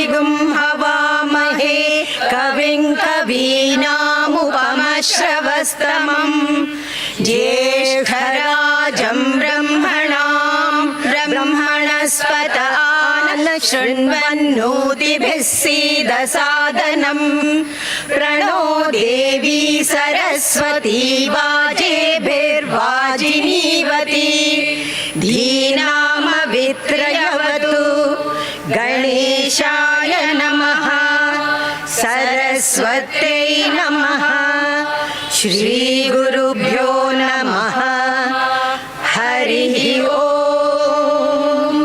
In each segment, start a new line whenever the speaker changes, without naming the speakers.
भर्गोदेवस्य हवामहे कविं कवीनामुपमश्रवस्तमम् ज्येष्ठराजं ब्रह्मणस्पत शृण्वन्नोतिभिः सीदसादनम् प्रणो देवी सरस्वती वाजेभिर्वाजिनीवती धीनामवित्रयवतु गणेशाय नमः सरस्वत्यै नमः श्रीगुरुभ्यो नमः हरिः ओम्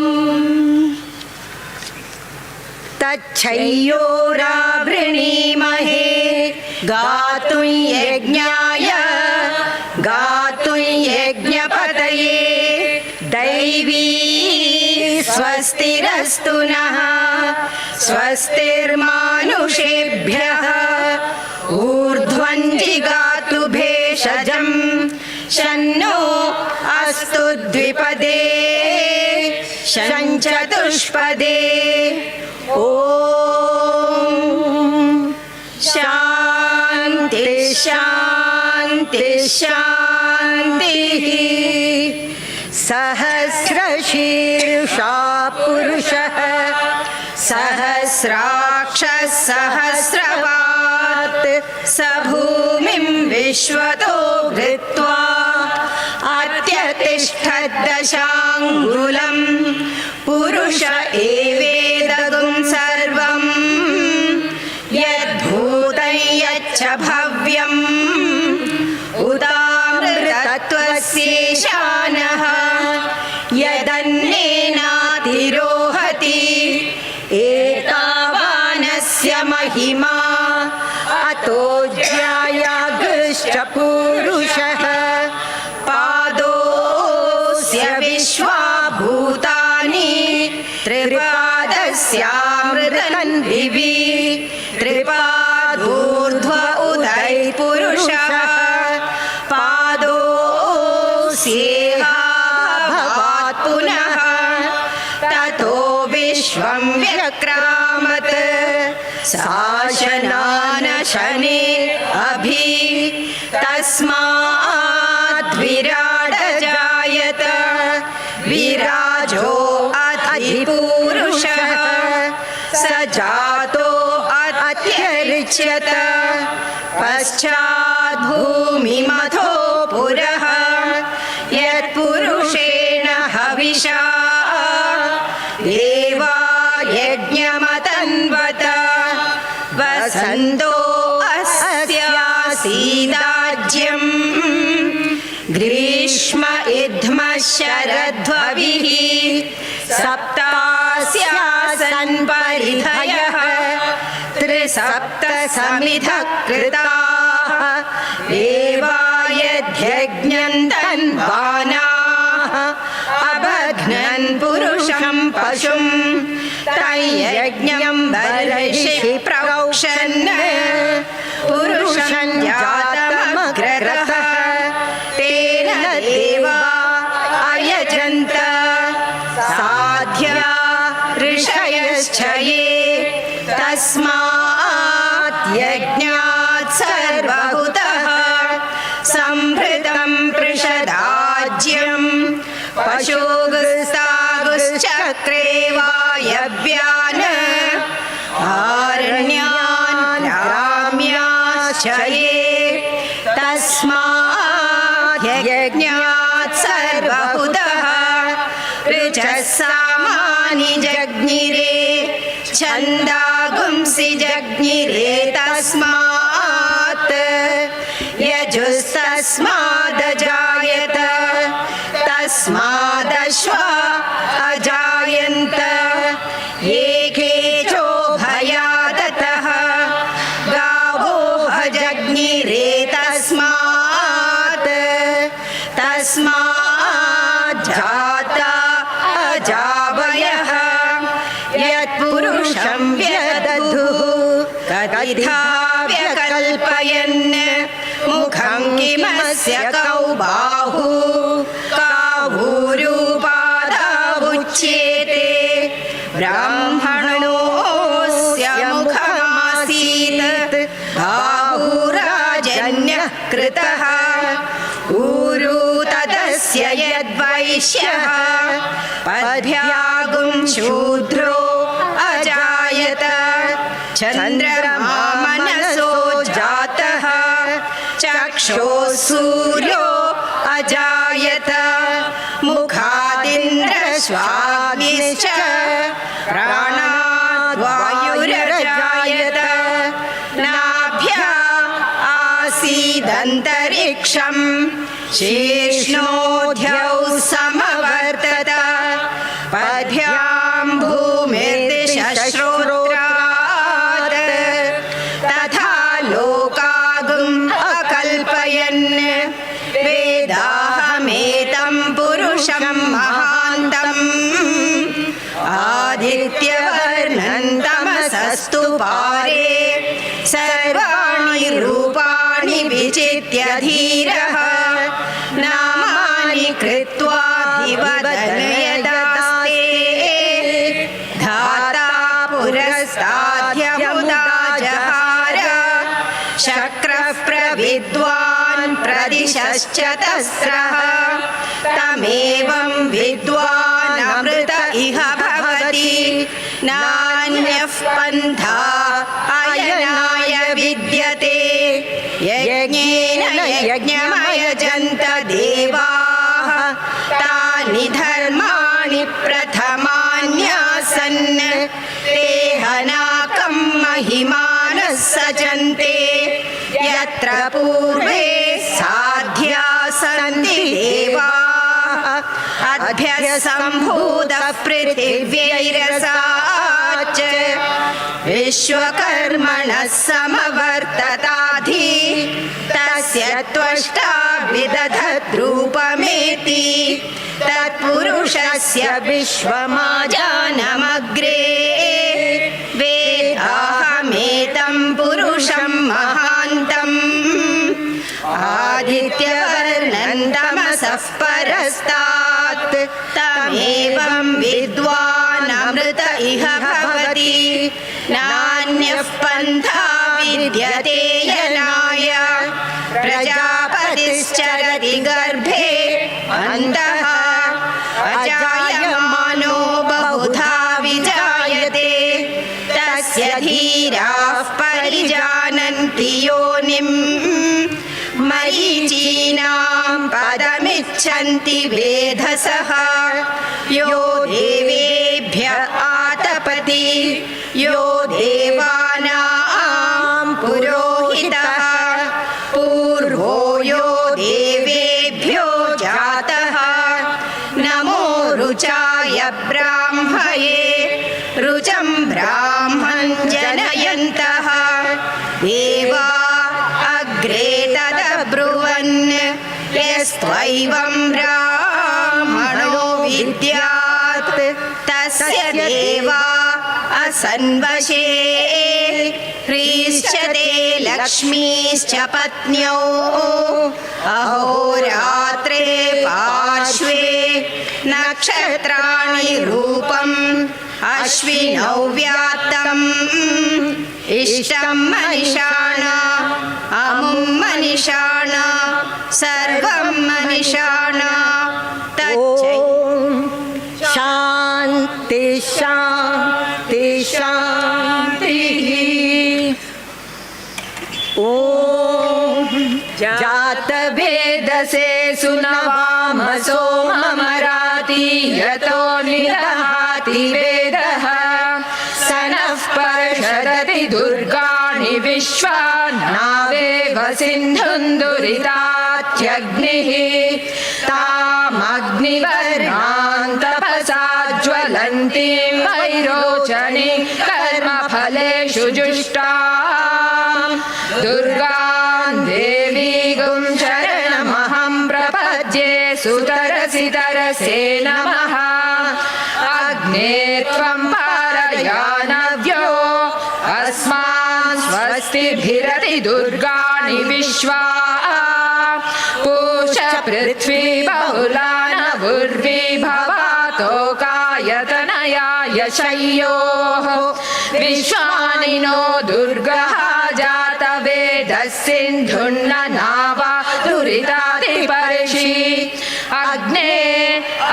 तच्छयोरावृणीमहे गातुं यज्ञाय गातुं यज्ञपतये दैवी स्वस्तिरस्तु नः स्वस्तिर्मानुषेभ्यः ऊर्ध्वं जिगातु भेषजं शन्नो अस्तु द्विपदे शञ्चतुष्पदे ॐ शान्ति शान्ति शान्तिः सहस्रशीर्षा पुरुषः सहस्राक्षः सहस्रपात् स भूमिं विश्वतो धृत्वा अत्यतिष्ठद्दशाङ्गुलं पुरुष एवेदगुं सर्वं यद्भूतं यच्च भव्यम् उदामृतत्वस्येशानः यदन्नेनातिरोहति एतावानस्य महिमा अतो ज्यायागुश्च पुरुषः पादोऽस्य विश्वाभूतानि त्रिपादस्यामृतं दिवि त्रिपादूर्ध्व उदय पुरुषः पादोऽस्येहाभवात् पुनः ततो विश्वं व्यक्रामत् शासनानशने अभि तस्मात् विराड जायत विराजो अधिपुरुषः स जातो अत्यर्च्यत पश्चात् भूमिमथो पुरः यत्पुरुषेण हविषा देवा यज्ञमतन्वत वसन्तो अस्यासीदाज्यम् ग्रीष्म इद्म शरध्वभिः सप्तास्यासन् परिधयः त्रिसप्त समिधः कृताः देवायध्यज्ञं तन्वानाः अबध्नन् पुरुषं पशुं तयज्ञं बर्हिषि प्रौक्षन् पुरुषं जातमग्रतः तेन देवा अयजन्त साध्या ऋषयश्च ये तस्मात् यज्ञात् सर्वहुतः संभृतं पृषदाज्यं पशुगुस्तागुश्चक्रे वायव्यान् आरण्यान् राम्याश्च ये तस्मात् यज्ञात् सर्वहुतः ऋचः सामानि जज्ञिरे छन्दागुंसि जज्ञिरे तस्मात् यजुस्तस्मादजायत तस्मादश्वा अजायन्त एकेचो भयादतः गावो जज्ञिरे तस्मात् जाता अजावयः यत्पुरुषं व्यदधुः कथिता व्यकल्पयन् मुखं किमस्य कौ बाहु कावूरूपादावुच्येते ब्राह्मणोऽस्य कृतः ऊरू तदस्य यद्वैश्यः पद्भ्यागुं शूद्रो अजायत चन्द्रमा मनसो जातः चक्षुः सूर्यो अजायत मुखादिन्द्रश्वाग्निश्च प्राणाद्वायुरजायत नाभ्या आसीदन्तरिक्षं शीर्ष्णोऽध्यौ समवर्तत पद्भ्यां भूमिर्दिशश्रोत्रात् तथा लोकागुम् अकल्पयन् वेदाहमेतं पुरुषं महान्तम् आदित्यवर्णं तमसस्तु पारे सर्वाणि रूपाणि विचित्य धीरः नामानि कृत्वाभिवदनयदास्ते धाता पुरस्ताद्यमुदा जहार शक्रः प्रविद्वान् प्रदिशश्चतस्रः तमेवं विद्वान् अमृत इह भवति नान्यः पन्था अयनाय विद्यते यज्ञेन यज्ञमयजन्त देवाः तानि धर्माणि प्रथमान्यासन् ते हनाकं महिमानः सजन्ते यत्र पूर्वे साध्या सन्ति देवाः अद्भ्यः सम्भूतः पृथिव्यैरसाच्च विश्वकर्मणः समवर्तताधि तस्य त्वष्टा विदधद्रूपमेति तत्पुरुषस्य विश्वमाजानमग्रे वेदाहमेतं पुरुषं महान्तम् आदित्यवर्णं तमसः परस्तात् तमेवं विद्वान् अमृत इह भवति नान्यः पन्था विद्यते यनाय प्रजापतिश्चरति गर्भे अन्तः अजायमानो बहुधा विजायते तस्य धीराः परिजानन्ति योनिम् मरीचीनां पदमिच्छन्ति वेधसः यो देवेभ्य आतपति यो देवानां पुरोहितः पूर्वो यो देवेभ्यो जातः नमो रुचाय ब्राह्मये रुचं ब्राह्मं जनयन्तः देवा अग्रे तदब्रुवन् यस्त्वैवं ब्राह्मणो विद्यात् तस्य देवा असन्वशे ह्रीश्च ते लक्ष्मीश्च पत्न्यौ अहोरात्रे पार्श्वे नक्षत्राणि रूपम् अश्विनौ व्यात्तम् इष्टं मनिषाण अमुं मनिषाण सर्वं मनिषाण तच्चै
शान्ति शान्ति शान्तिः ॐ जातवेदसे सुनवामसो ममराति यतो निदहाति वेदः स नः पर्षदति दुर्गाणि विश्वा नावेव सिन्धुं दुरितात्यग्निः तामग्निवर्णां तपसा ज्वलन्तीं वैरोचनि कर्मफलेषु जुष्टां दुर्गां देवीगुं शरणमहं प्रपद्ये सुतरसि तरसे नमः अग्ने त्वं पारयानव्यो अस्मान् स्वस्तिभिरति दुर्गाणि विश्वा पूष पृथ्वी बहुलानवुर्विभवातोकायतनयाय शय्योः विश्वानि नो दुर्गः जातवेद सिन्धुर्न नावा दुरितादिपर्षि अग्ने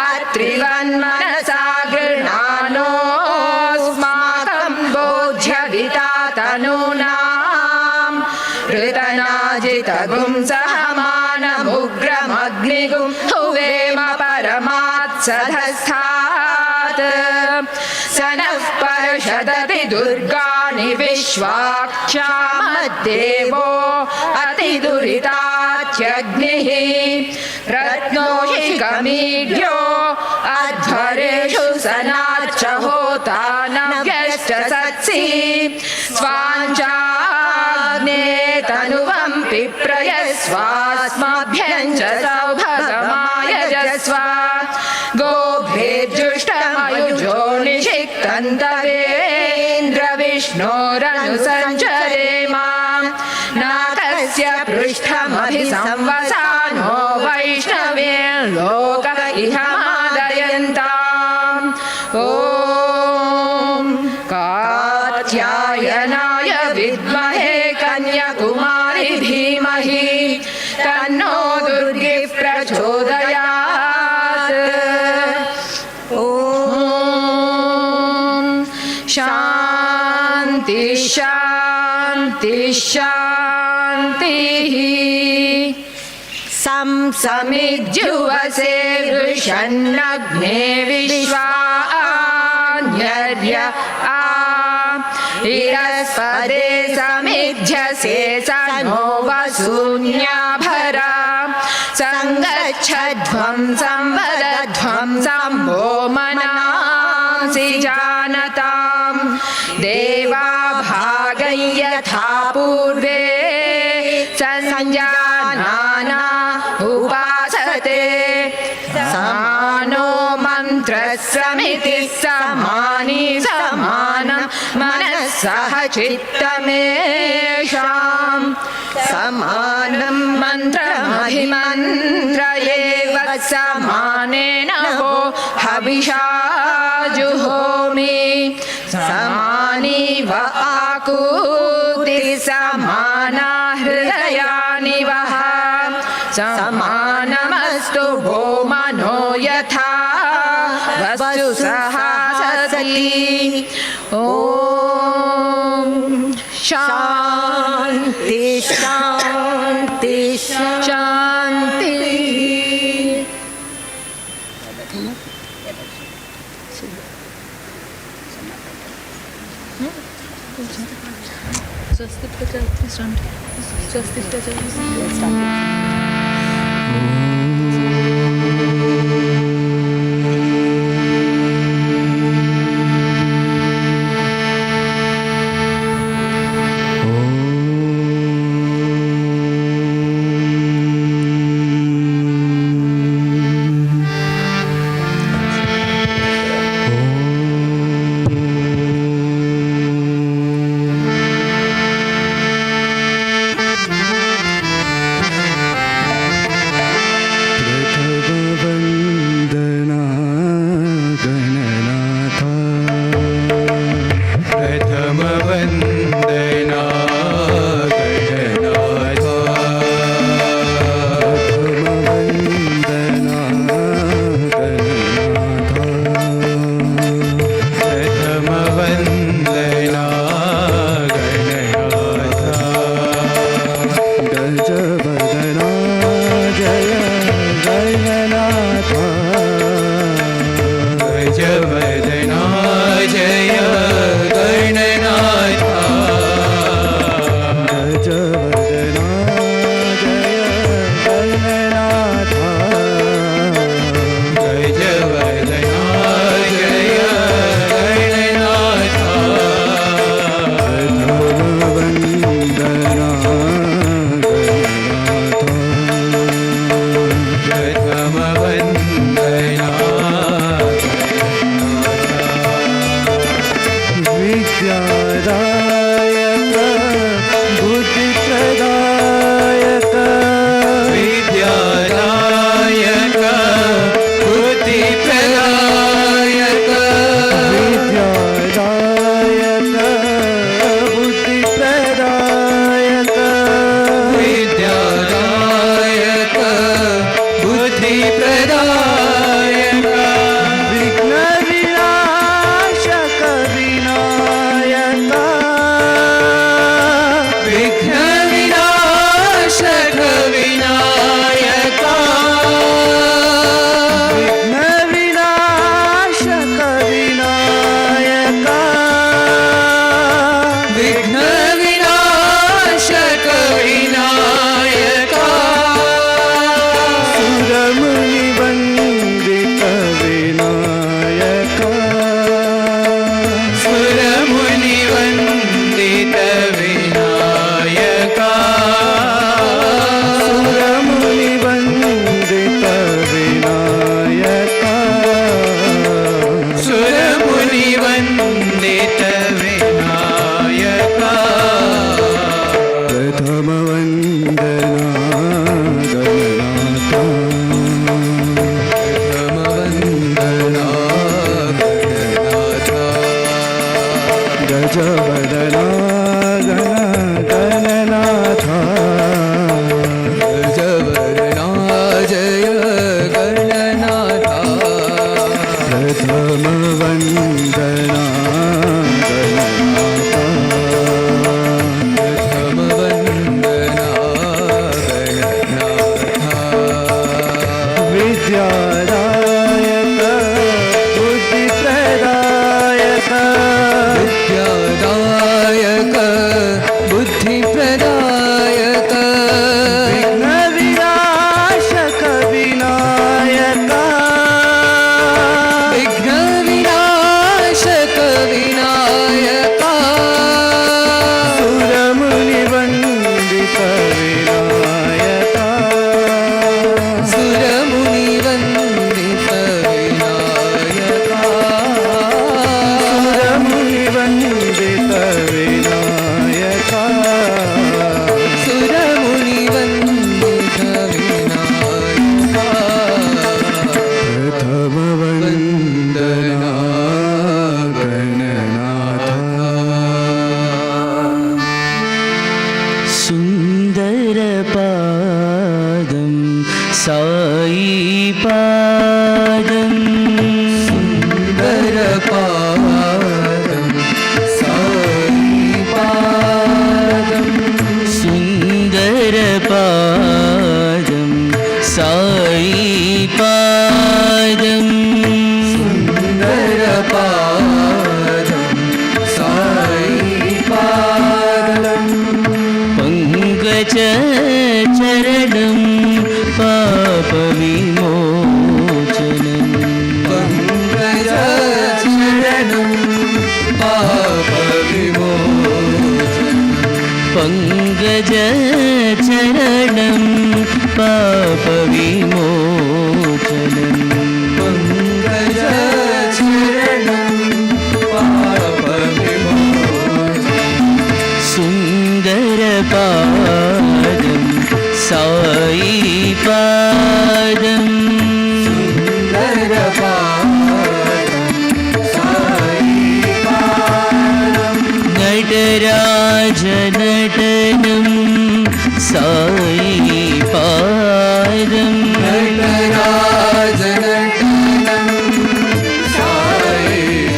अत्रिवन्मनसा गृह्णानोऽस्माकं बोध्यविता तनूनां ऋतनाजितगुं सहमानमुग्रमग्निगुं हुवेम परमात्सधस्थात् स नः पर्षदति दुर्गाणि विश्वाक्षामद्देवो अतिदुरितात्यग्निः रत्नोषिकमीड्यो अध्वरेषु सनाच्च होता नव्यश्च सत्सि स्वाञ्चाग्ने तनुवं पिप्रयस्वास्मभ्यं च सौभगमायजस्व गोभ्रेर्जुष्टमयुजो निषिक्तन्तवेन्द्र विष्णोरनुसञ्चरेम नाकस्य पृष्ठमभिसंवसानो वैष्णवे लोक इह मादयन्ताम् ॐ कात्यायनाय विद्महे कन्याकुमारी धीमहि तन्नो दुर्गिः प्रचोदयात् ॐ शान्ति शान्ति शान्तिः समिज्युवसे वृषन्नग्ने विश्वान्यर्य इरस्पदे समिध्यसे सनो वसून्याभरा सङ्गच्छध्वं संवदध्वं सम्भो मनांसि जानतां देवा भागं यथा पूर्वे संजानाना उपासते समानो मन्त्रस्समिति समानी समानं मनस्सह चित्तमेषां समानं मन्त्रमभिमन्त्रयेव समानेन वो हविषा जुहोमि समानी व आकूति समाना हृदयानि वः समानमस्तु वो मनो यथा वस्तु सहासति ॐ शान्ति शान्ति शान्ति स्वस्ति
गजवदना गणनाथ गजवदना जय गणनाथ प्रथम वंदना गणनाथ प्रथम वंदना गणनाथ विद्यादायक बुद्धिप्रदायक विद्यादायक बुद्धिप्रदायक विघ्न विनाशक विनायक विघ्न विनाशक विनायक सुरमुनिवन्दित विनायक सुरमुनिवन्दित विनायक सुरमुनिवन्दित विनायक सुरमुनिवन्दित विनायक प्रथम वन्दना गणनाथ सुन्दरपादं साईपादं सुन्दरपादं साईपादं सुन्दरपादं साईपादं सुन्दरपादं साईपादं पङ्कजचरणं पापविमोचनं पङ्कजचरणं पापविमोचनं पङ्कजचरणं पापविमोचनं पङ्कजचरणं पापविमोचनं सुन्दरपादं साईपादं सुन्दरपादं साईपादं नटराजनटनं साईपादं नटराजनटनं साईपादं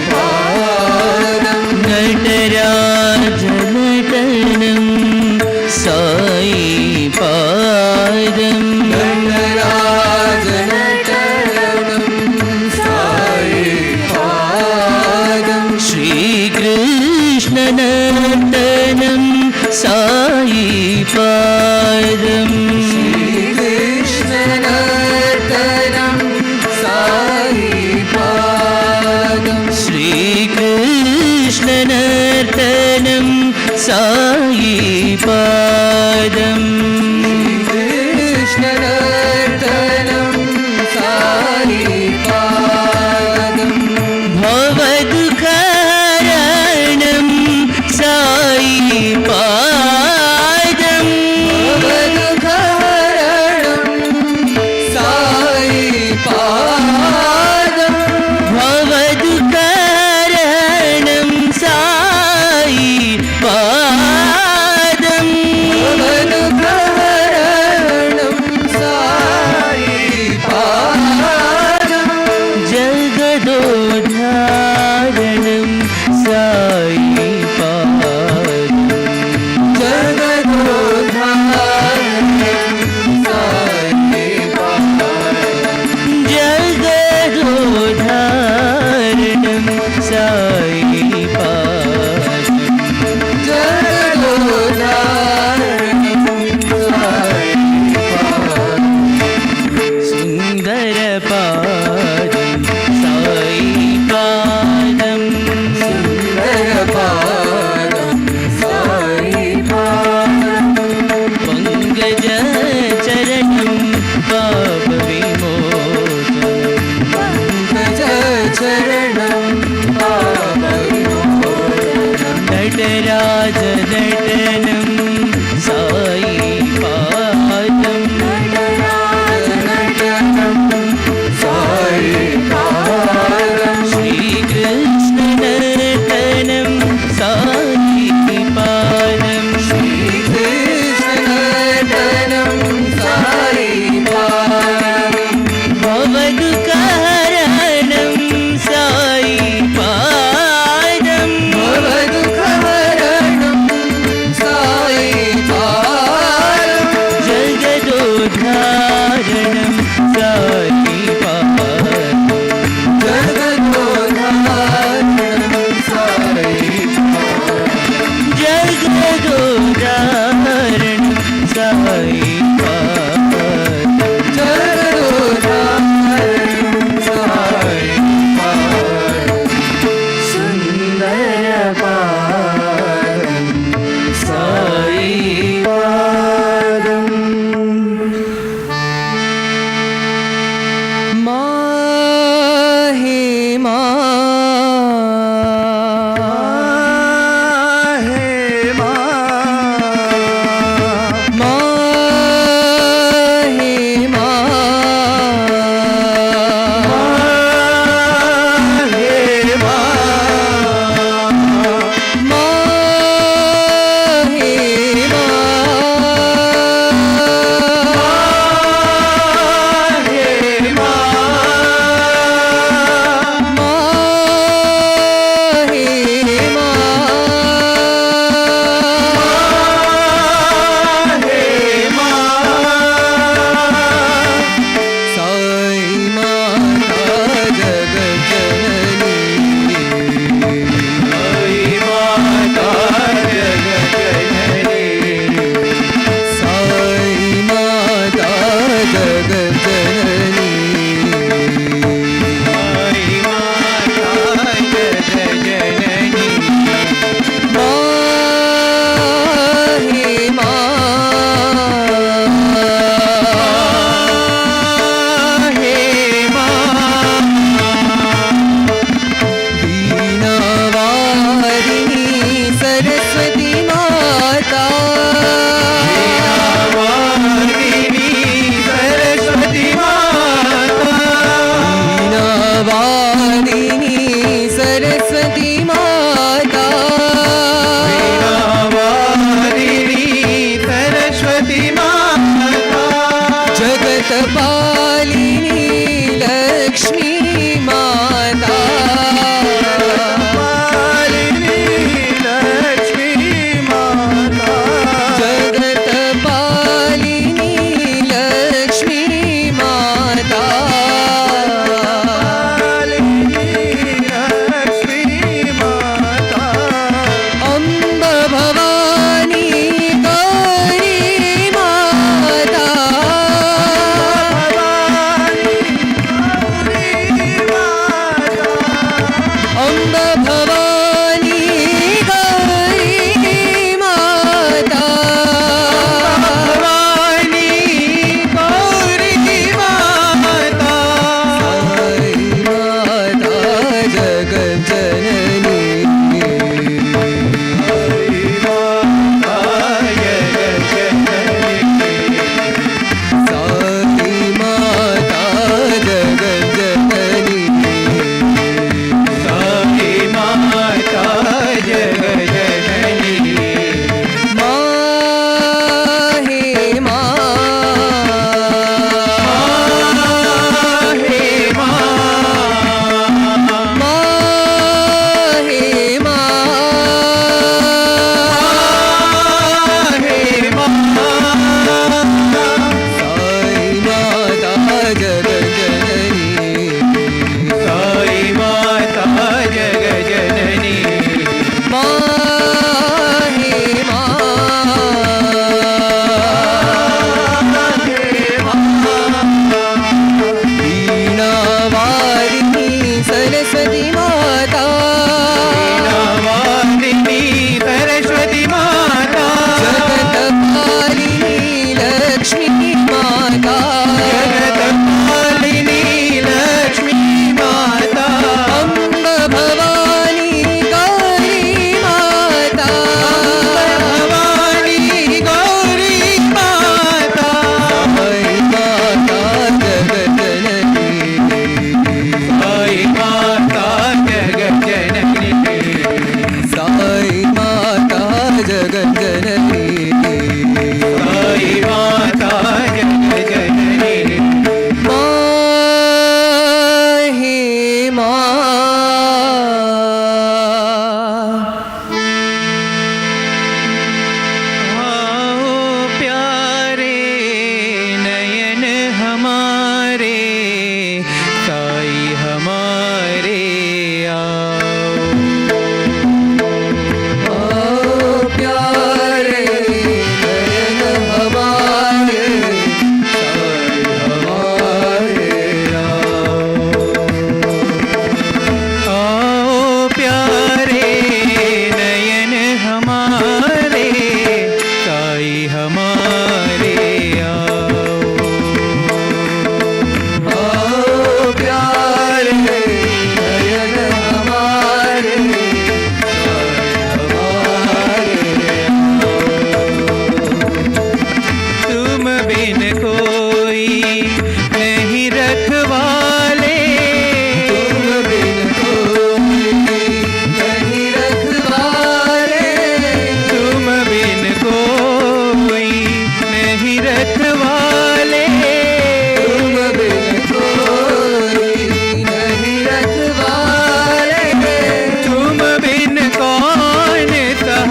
नटराजनटनं साईपादं नटराजनटनं साईपादं श्रीकृष्णनर्तनं साईपादं श्रीकृष्णनर्तनं साईपादं श्रीकृष्णनर्तनं साईपादं श्रीकृष्णनर्तनं साईपादं भवदुःखहरणं साईपादं भवदुःखहरणं साईपादं भवदुःखहरणं साईपादं भवदुःखहरणं साईपादं जगदोद्धारणं साईपादं जगदोद्धारणं साईपादं जगदोद्धारणं साईपादं जगदोद्धारणं साईपादं सुन्दरपादं साईपादं सुन्दरपादं साईपादं पङ्कजचरणं पापविमोचनं पङ्कजचरणं पापविमोचनं नटराजनटनं साईपादं नटराजनटनं साईपादं श्रीकृष्णनर्तनं साई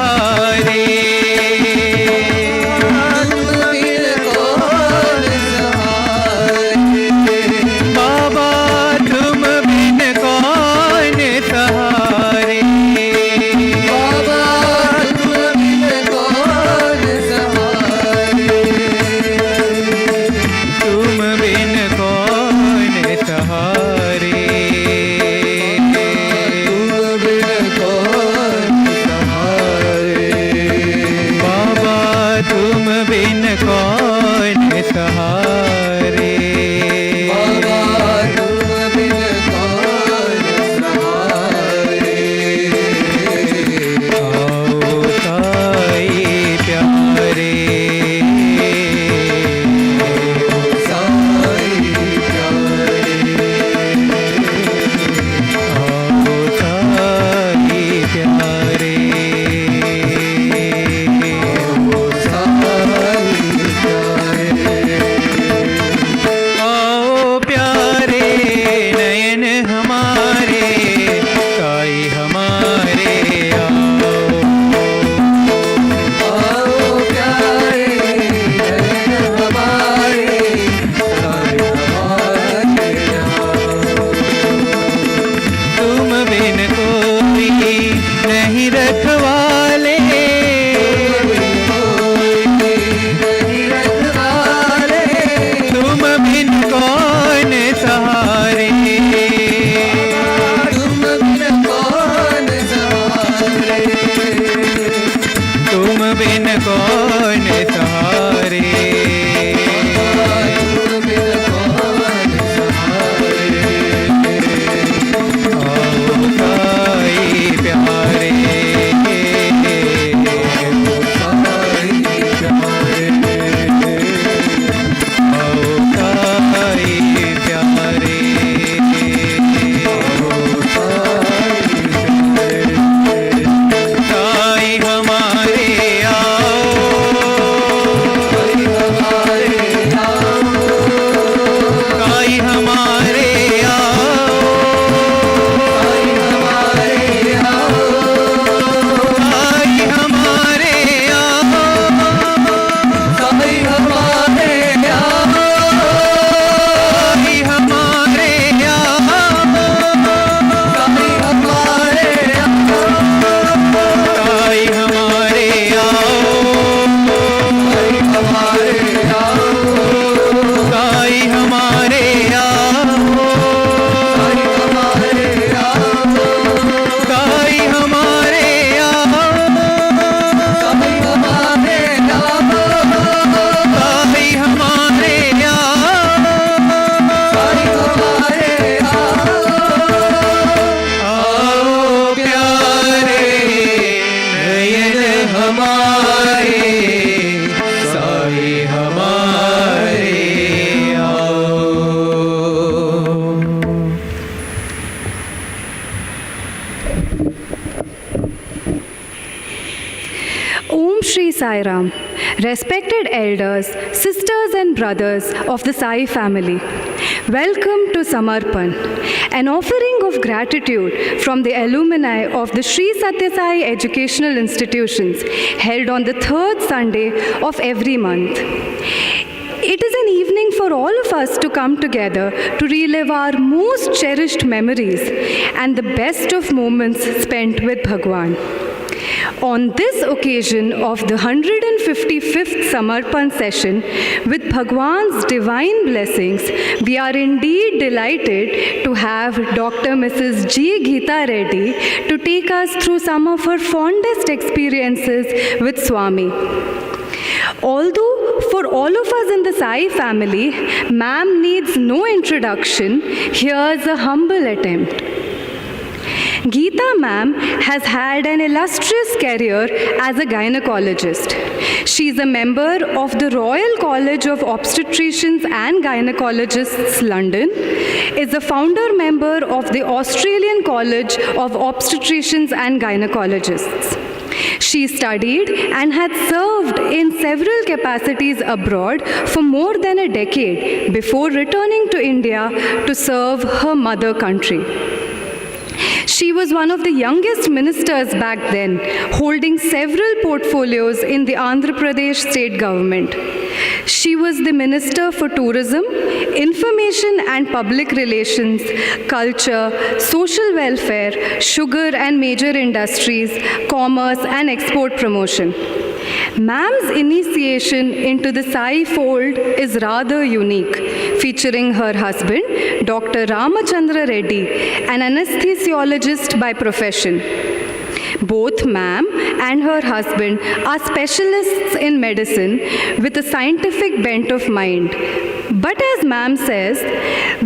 सहारे बाबा तुम बिन कौन सहारे बाबा तुम बिन कौन सहारे तुम बिन कौन सहारे तुम बिन कौन सहारे बाबा तुम बिन कौन सहारे आओ साई प्यारे साई प्यारे आओ साई प्यारे
Sai Ram, respected elders, sisters and brothers of the Sai family, welcome to Samarpan, an offering of gratitude from the alumni of the Sri Sathya Sai Educational Institutions held on the third Sunday of every month. It is an evening for all of us to come together to relive our most cherished memories and the best of moments spent with Bhagawan. On this occasion of the 155th Samarpan session, with Bhagawan's divine blessings, we are indeed delighted to have Dr. Mrs. G. Geeta Reddy to take us through some of her fondest experiences with Swami. Although for all of us in the Sai family, ma'am needs no introduction, here's a humble attempt. Geeta ma'am has had an illustrious career as a gynecologist. She is a member of the Royal College of Obstetricians and Gynecologists, London, is a founder member of the Australian College of Obstetricians and Gynecologists. She studied and had served in several capacities abroad for more than a decade before returning to India to serve her mother country. She was one of the youngest ministers back then, holding several portfolios in the Andhra Pradesh State Government. She was the Minister for Tourism, Information and Public Relations, Culture, Social Welfare, Sugar and Major Industries, Commerce and Export Promotion. Ma'am's initiation into the Sai fold is rather unique, featuring her husband, Dr. Ramachandra Reddy, an anesthesiologist by profession. Both ma'am and her husband are specialists in medicine with a scientific bent of mind. But as ma'am says,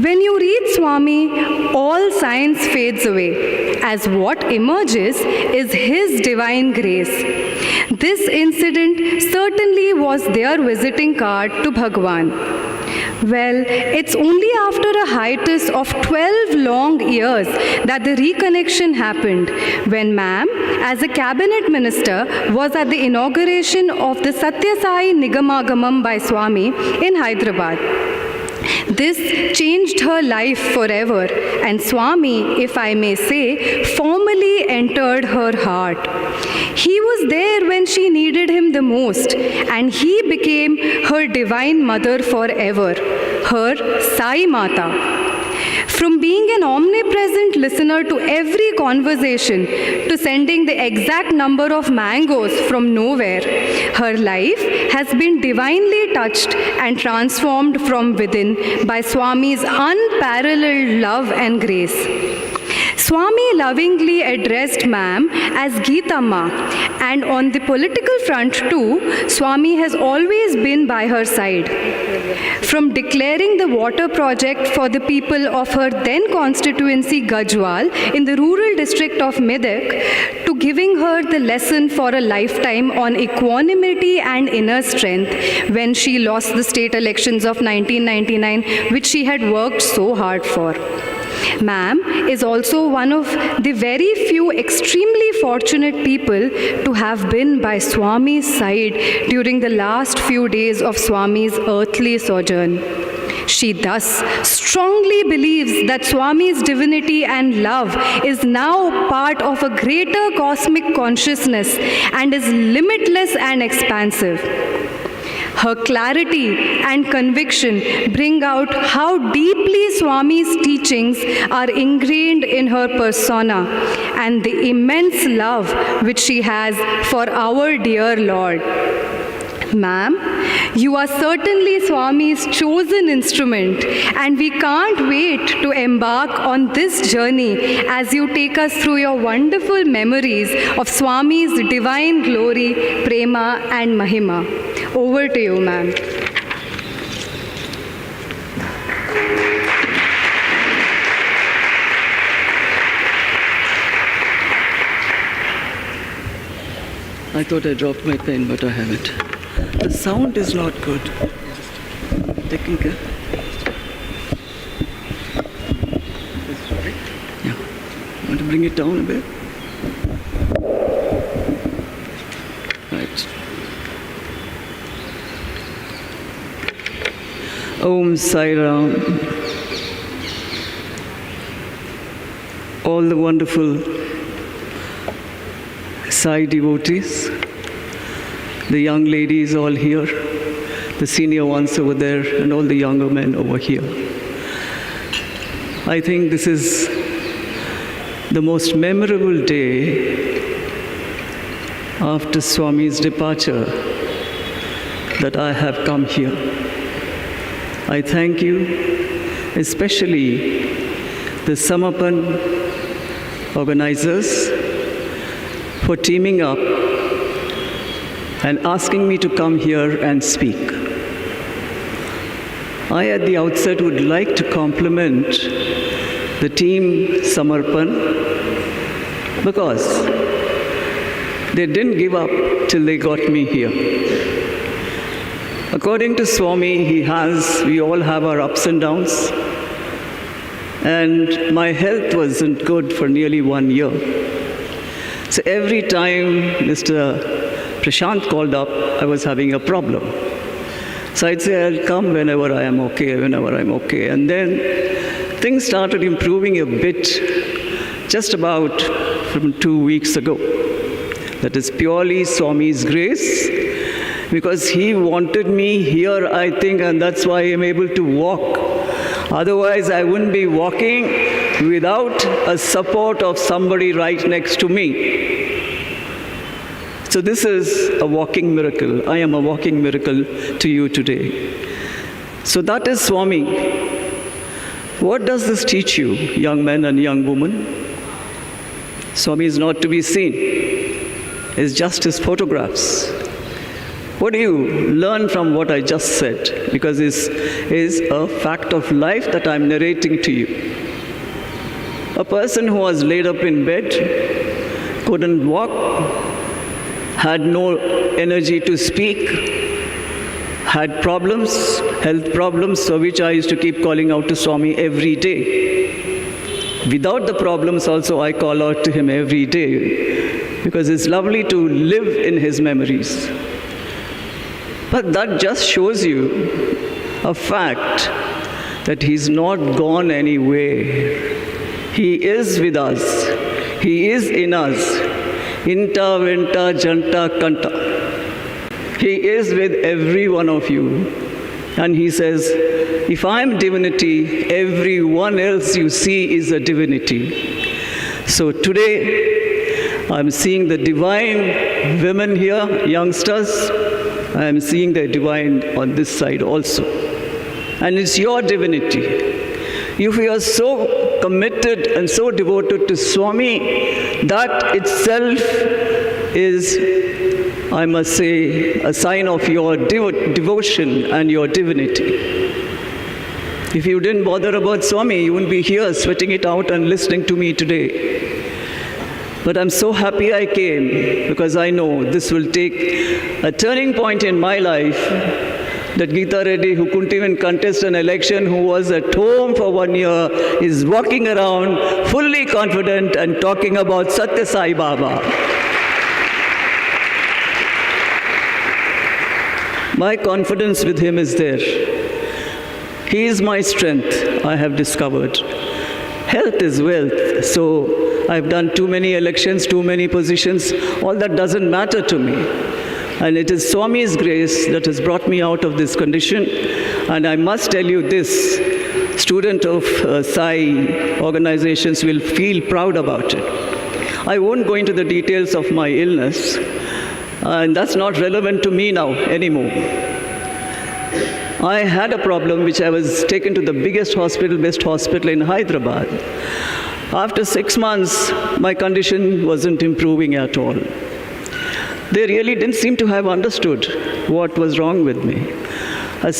when you read Swami, all science fades away, as what emerges is his divine grace. This incident certainly was their visiting card to Bhagawan. Well, it's only after a hiatus of 12 long years that the reconnection happened when ma'am, as a cabinet minister, was at the inauguration of the Sathya Sai Nigamagamam by Swami in Hyderabad. This changed her life forever, and Swami, if I may say, formally entered her heart. He was there when she needed him the most, and he became her divine mother forever, her Sai Mata. From being an omnipresent listener to every conversation to sending the exact number of mangoes from nowhere, her life has been divinely touched and transformed from within by Swami's unparalleled love and grace. Swami lovingly addressed ma'am as Gita Ma, and on the political front too, Swami has always been by her side. From declaring the water project for the people of her then constituency Gajwel in the rural district of Medak to giving her the lesson for a lifetime on equanimity and inner strength when she lost the state elections of 1999, which she had worked so hard for. Ma'am is also one of the very few extremely fortunate people to have been by Swami's side during the last few days of Swami's earthly sojourn. She thus strongly believes that Swami's divinity and love is now part of a greater cosmic consciousness and is limitless and expansive. Her clarity and conviction bring out how deeply Swami's teachings are ingrained in her persona and the immense love which she has for our dear Lord. Ma'am, you are certainly Swami's chosen instrument, and we can't wait to embark on this journey as you take us through your wonderful memories of Swami's divine glory, prema and mahima. Over to you, ma'am.
I thought I dropped my pen, but I haven't. The sound is not good. Taking care. Yeah. Want to bring it down a bit? Right. Om Sai Ram. All the wonderful Sai devotees, the young ladies all here, the senior ones over there, and all the younger men over here. I think this is the most memorable day after Swami's departure that I have come here. I thank you, especially the Samarpan organizers, for teaming up and asking me to come here and speak. I, at the outset, would like to compliment the team Samarpan because they didn't give up till they got me here. According to Swami, we all have our ups and downs, and my health wasn't good for nearly 1 year. So every time Mr. Prashant called up, I was having a problem. So I'd say, I'll come whenever I am okay, whenever I'm okay. And then things started improving a bit just about from 2 weeks ago. That is purely Swami's grace, because he wanted me here, I think, and that's why I'm able to walk. Otherwise, I wouldn't be walking without a support of somebody right next to me. So this is a walking miracle. I am a walking miracle to you today. So that is Swami. What does this teach you, young men and young women? Swami is not to be seen. It's just his photographs. What do you learn from what I just said? Because this is a fact of life that I'm narrating to you. A person who was laid up in bed, couldn't walk, had no energy to speak, had problems, health problems, for which I used to keep calling out to Swami every day. Without the problems also, I call out to him every day, because it's lovely to live in his memories. But that just shows you a fact that he's not gone anywhere. He is with us. He is in us. Inta, venta, janta, kanta. He is with every one of you. And he says, if I'm divinity, everyone else you see is a divinity. So today, I'm seeing the divine women here, youngsters. I am seeing the divine on this side also. And it's your divinity. If you are so committed and so devoted to Swami, that itself is, I must say, a sign of your devotion and your divinity. If you didn't bother about Swami, you wouldn't be here sweating it out and listening to me today. But I'm so happy I came, because I know this will take a turning point in my life, that Geeta Reddy, who couldn't even contest an election, who was at home for 1 year, is walking around fully confident and talking about Sathya Sai Baba. My confidence with him is there. He is my strength, I have discovered. Health is wealth, so I've done too many elections, too many positions. All that doesn't matter to me. And it is Swami's grace that has brought me out of this condition. And I must tell you this, student of Sai organizations will feel proud about it. I won't go into the details of my illness, and that's not relevant to me now anymore. I had a problem which I was taken to the biggest hospital, best hospital in Hyderabad. After 6 months, my condition wasn't improving at all. They really didn't seem to have understood what was wrong with me. A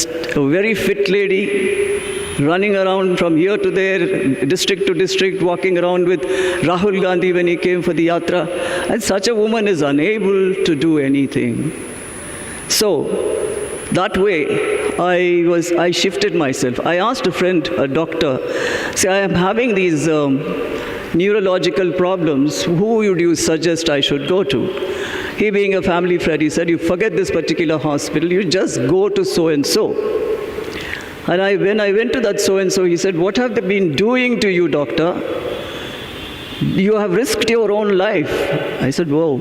very fit lady, running around from here to there, district to district, walking around with Rahul Gandhi when he came for the yatra. And such a woman is unable to do anything. So, that way, I shifted myself. I asked a friend, a doctor, say, I am having these neurological problems. Who would you suggest I should go to? He, being a family friend, he said, you forget this particular hospital, you just go to so-and-so. And when I went to that so-and-so, he said, what have they been doing to you, doctor? You have risked your own life. I said, whoa,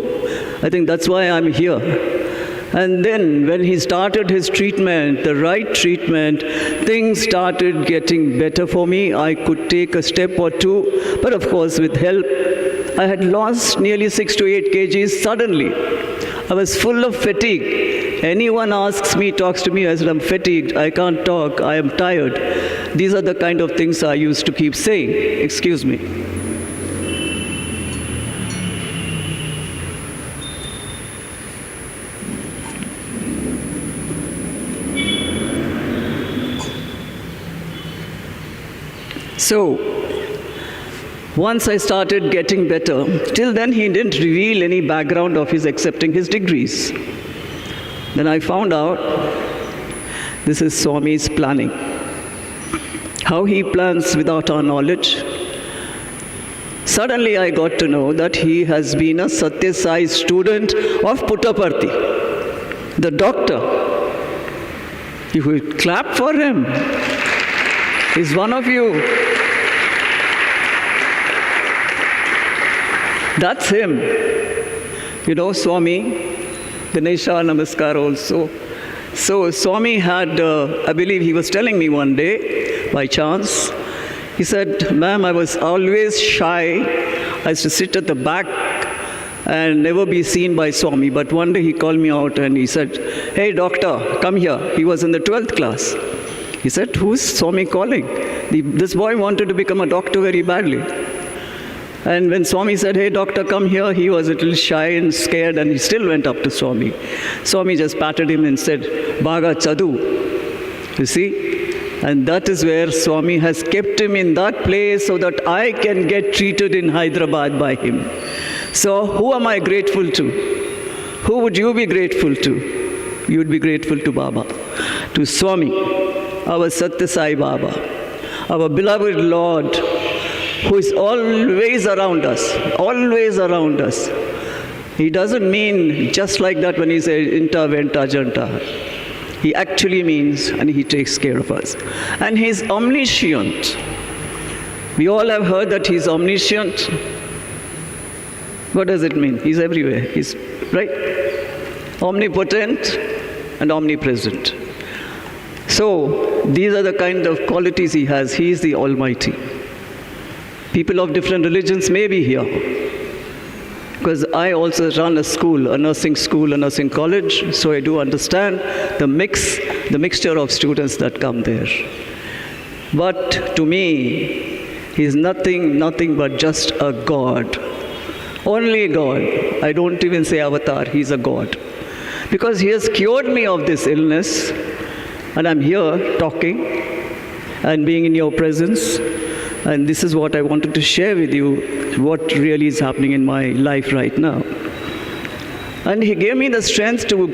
I think that's why I'm here. And then when he started his treatment, the right treatment, things started getting better for me. I could take a step or two, but of course with help. I had lost nearly 6 to 8 kgs suddenly. I was full of fatigue. Anyone asks me, talks to me, I said, I'm fatigued, I can't talk, I am tired. These are the kind of things I used to keep saying. Excuse me. So, once I started getting better, till then he didn't reveal any background of his accepting his degrees. Then I found out this is Swami's planning. How he plans without our knowledge. Suddenly I got to know that he has been a Sathya Sai student of Puttaparthi. The doctor, you will clap for him. He's one of you. That's him. You know, Swami, Ganesha Namaskar also. So Swami had, I believe he was telling me one day, by chance, he said, ma'am, I was always shy. I used to sit at the back and never be seen by Swami. But one day he called me out and he said, hey, doctor, come here. He was in the 12th class. He said, who's Swami calling? This boy wanted to become a doctor very badly. And when Swami said, hey, doctor, come here, he was a little shy and scared, and he still went up to Swami. Swami just patted him and said, Bhaga Chadu. You see? And that is where Swami has kept him in that place so that I can get treated in Hyderabad by him. So who am I grateful to? Who would you be grateful to? You would be grateful to Baba, to Swami, our Sathya Sai Baba, our beloved Lord, who is always around us, always around us. He doesn't mean just like that when he says, Inta Venta Janta. He actually means, and he takes care of us. And he's omniscient. We all have heard that he's omniscient. What does it mean? He's everywhere. He's, right? Omnipotent and omnipresent. So, these are the kind of qualities he has. He is the Almighty. People of different religions may be here. Because I also run a school, a nursing college, so I do understand the mixture of students that come there. But to me, he's nothing but just a God. Only God. I don't even say avatar, he's a God. Because he has cured me of this illness, and I'm here talking and being in your presence. And this is what I wanted to share with you, what really is happening in my life right now. And he gave me the strength to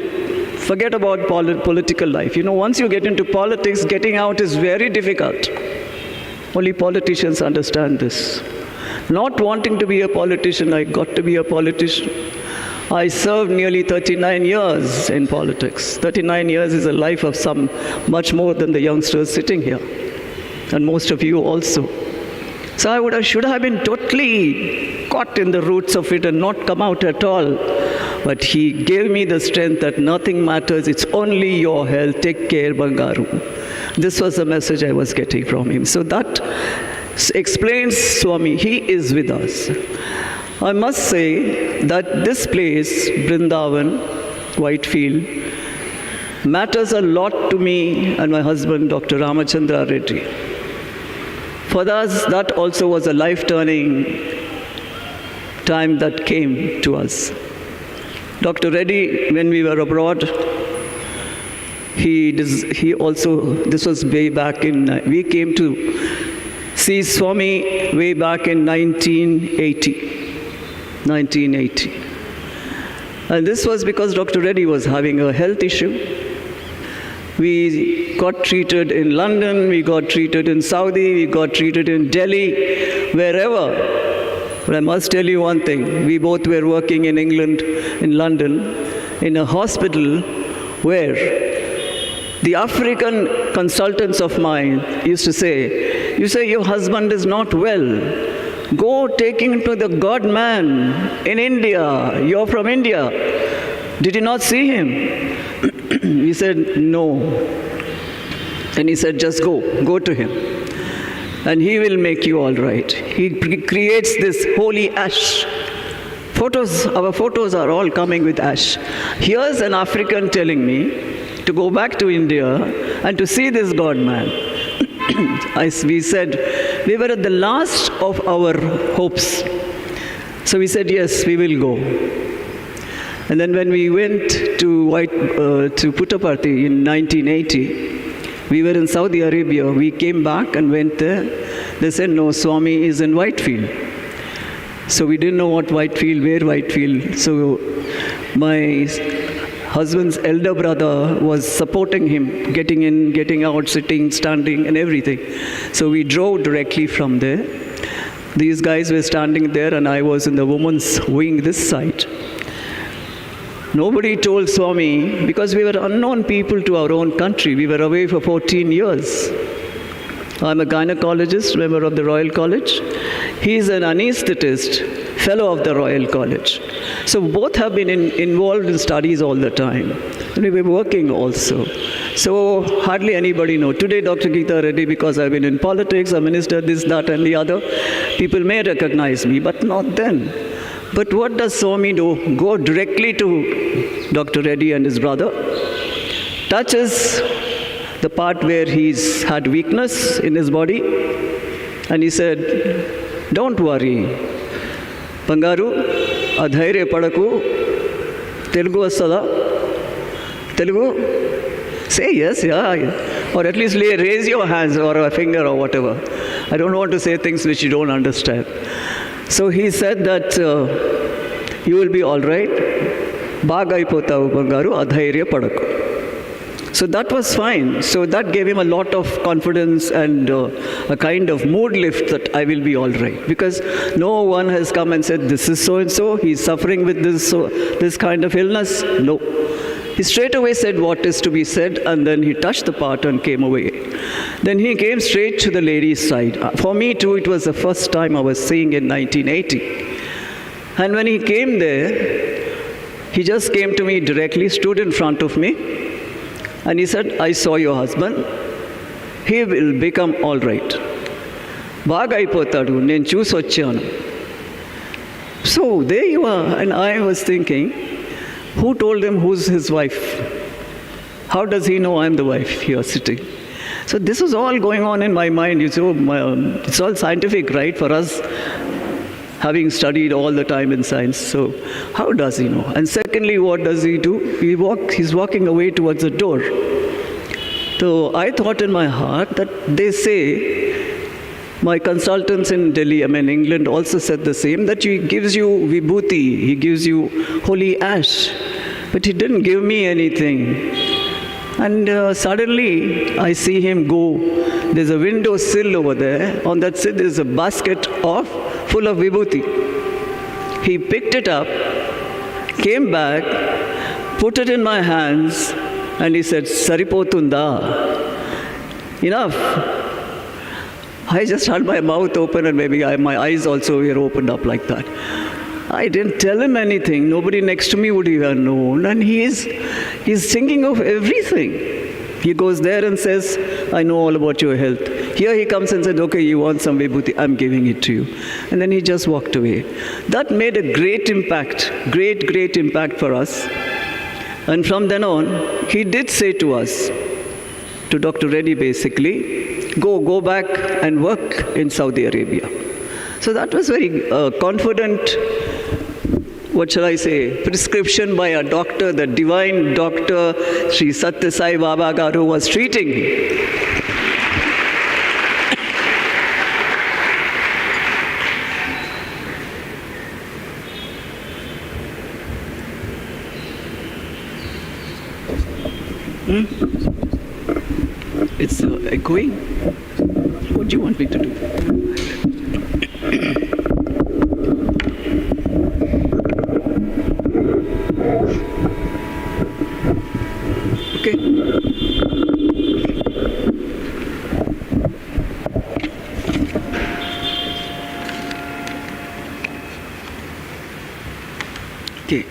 forget about political life. You know, once you get into politics, getting out is very difficult. Only politicians understand this. Not wanting to be a politician, I got to be a politician. I served nearly 39 years in politics. 39 years is a life of much more than the youngsters sitting here. And most of you also. So I should have been totally caught in the roots of it and not come out at all. But he gave me the strength that nothing matters, it's only your health, take care, Bangaru. This was the message I was getting from him. So that explains Swami, he is with us. I must say that this place, Brindavan, Whitefield, matters a lot to me and my husband, Dr. Ramachandra Reddy. For us, that also was a life-turning time that came to us. Dr. Reddy, when we were abroad, he also, this was way back we came to see Swami way back in 1980. And this was because Dr. Reddy was having a health issue. We got treated in London, we got treated in Saudi, we got treated in Delhi, wherever. But I must tell you one thing, we both were working in England, in London, in a hospital where the African consultants of mine used to say, you say your husband is not well, go take him to the God man in India, you're from India. Did you not see him? We said, no. And he said, just go to him. And he will make you all right. He creates this holy ash. Our photos are all coming with ash. Here's an African telling me to go back to India and to see this God man. We said, we were at the last of our hopes. So we said, yes, we will go. And then when we went to Puttaparthi in 1980, we were in Saudi Arabia. We came back and went there. They said, no, Swami is in Whitefield. So we didn't know what Whitefield, where Whitefield. So my husband's elder brother was supporting him, getting in, getting out, sitting, standing, and everything. So we drove directly from there. These guys were standing there, and I was in the women's wing this side. Nobody told Swami, because we were unknown people to our own country. We were away for 14 years. I'm a gynecologist, member of the Royal College. He's an anesthetist, fellow of the Royal College. So both have been involved in studies all the time. And we were working also. So hardly anybody knows. Today, Dr. Geeta Reddy, because I've been in politics, a minister, this, that, and the other, people may recognize me, but not then. But what does Swami do? Go directly to Dr. Reddy and his brother, touches the part where he's had weakness in his body, and he said, "Don't worry, Bangaru, adhairya padaku, Telugu asada, Telugu, say yes, yeah, or at least raise your hands or a finger or whatever. I don't want to say things which you don't understand." So he said that you will be all right. Bagaipotavu Bangaru, adhairya padaku. So that was fine. So that gave him a lot of confidence and a kind of mood lift that I will be all right. Because no one has come and said, this is so-and-so, he's suffering with this kind of illness. No. He straight away said what is to be said, and then he touched the part and came away. Then he came straight to the lady's side. For me too, it was the first time I was seeing in 1980. And when he came there, he just came to me directly, stood in front of me, and he said, "I saw your husband. He will become all right. Bagaipotaru, nen chusocchanu." So there you are. And I was thinking, who told him who's his wife? How does he know I'm the wife here sitting? So this was all going on in my mind. It's all scientific, right, for us, having studied all the time in science. So how does he know? And secondly, what does he do? He's walking away towards the door. So I thought in my heart that they say, my consultants in Delhi, England, also said the same, that he gives you vibhuti, he gives you holy ash. But he didn't give me anything. And suddenly I see him go. There's a window sill over there. On that sill there's a basket full of vibhuti. He picked it up, came back, put it in my hands, and he said, "Saripotunda." Enough. I just had my mouth open, and maybe my eyes also were opened up like that. I didn't tell him anything. Nobody next to me would even know. And he's thinking of everything. He goes there and says, "I know all about your health." Here he comes and said, "Okay, you want some vibhuti, I'm giving it to you." And then he just walked away. That made a great impact, great impact for us. And from then on, he did say to us, to Dr. Reddy basically, go back and work in Saudi Arabia. So that was very confident, what shall I say, prescription by a doctor, the divine doctor, Sri Sathya Sai Baba Garu was treating me. It's echoing. What do you want me to do? Okay. Okay.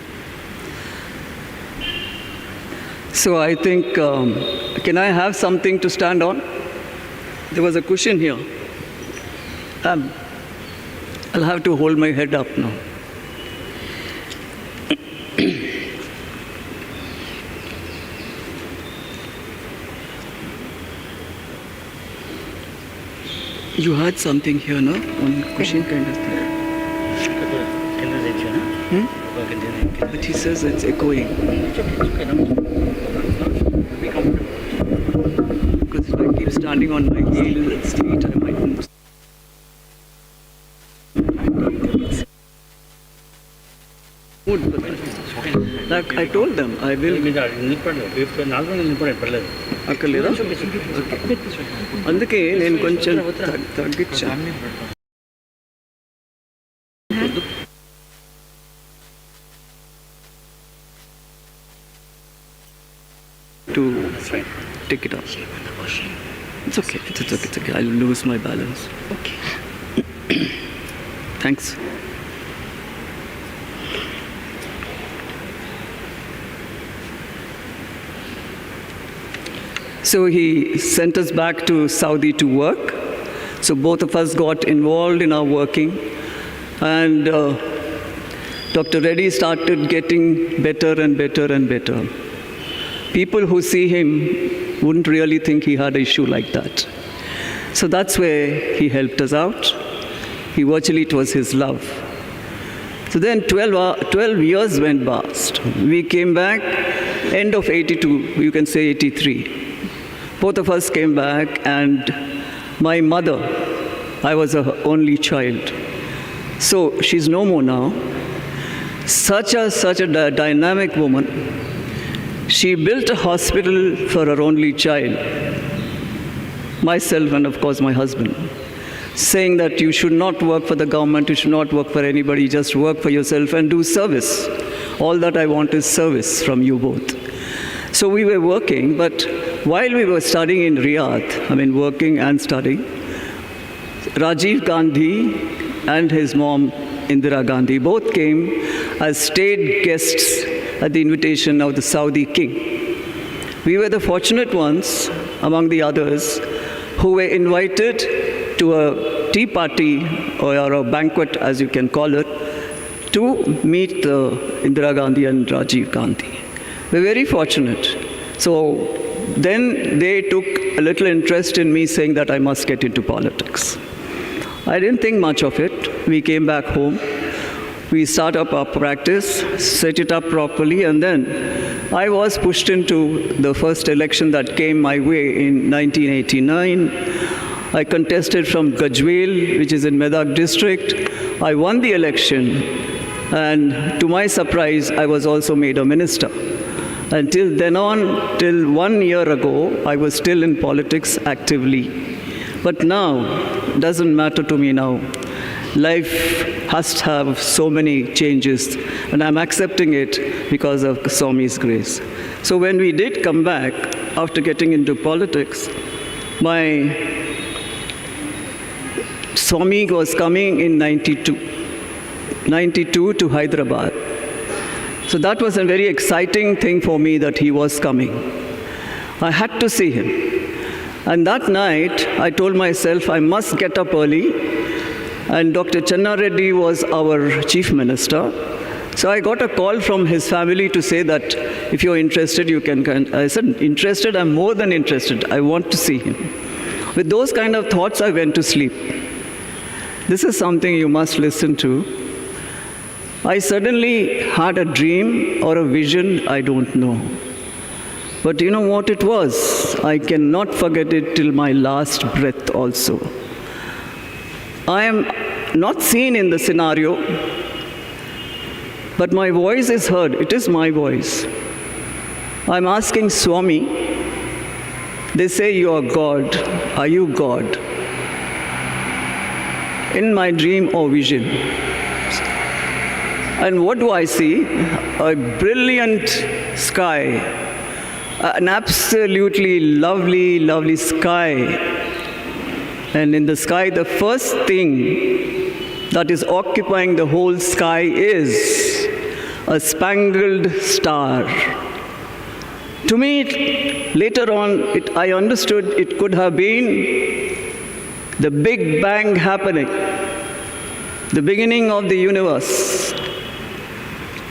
So I think, can I have something to stand on? There was a cushion here. I'll have to hold my head up now. You had something here, no? On cushion kind of thing. But he says it's echoing. Because if I keep standing on my heel and feet, I might move. Like I told them, I will. అక్కర్లేదా అందుకే నేను కొంచెం తగ్గించాను. To take it off. It's okay. It's okay. I'll lose my balance. Okay. Thanks. So he sent us back to Saudi to work. So both of us got involved in our working. And Dr. Reddy started getting better and better and better. People who see him wouldn't really think he had an issue like that. So that's where he helped us out. It was his love. So then 12 years went past. We came back, end of 82, you can say 83. Both of us came back, and my mother, I was her only child. So she's no more now. Such a dynamic woman. She built a hospital for her only child, myself and of course my husband, saying that you should not work for the government, you should not work for anybody, just work for yourself and do service. All that I want is service from you both. So we were working, but while we were studying in Riyadh, working and studying, Rajiv Gandhi and his mom, Indira Gandhi, both came as state guests at the invitation of the Saudi king. We were the fortunate ones among the others who were invited to a tea party or a banquet, as you can call it, to meet Indira Gandhi and Rajiv Gandhi. We were very fortunate. So then they took a little interest in me, saying that I must get into politics. I didn't think much of it. We came back home. We started up our practice, set it up properly, and then I was pushed into the first election that came my way in 1989. I contested from Gajwel, which is in Medak district. I won the election, and to my surprise, I was also made a minister. Until then on, till 1 year ago, I was still in politics actively. But now, it doesn't matter to me now. Life has to have so many changes, and I'm accepting it because of Swami's grace. So when we did come back, after getting into politics, my Swami was coming in 92 to Hyderabad. So that was a very exciting thing for me that he was coming. I had to see him. And that night, I told myself I must get up early. And Dr. Geeta Reddy was our chief minister. So I got a call from his family to say that if you're interested, you can. I said, interested? I'm more than interested. I want to see him. With those kind of thoughts, I went to sleep. This is something you must listen to. I suddenly had a dream or a vision, I don't know. But you know what it was? I cannot forget it till my last breath also. I am not seen in the scenario, but my voice is heard. It is my voice. I'm asking Swami. They say, you are God. Are you God? In my dream or vision. And what do I see? A brilliant sky, an absolutely lovely, lovely sky. And in the sky, the first thing that is occupying the whole sky is a spangled star. To me, later on, I understood it could have been the Big Bang happening, the beginning of the universe.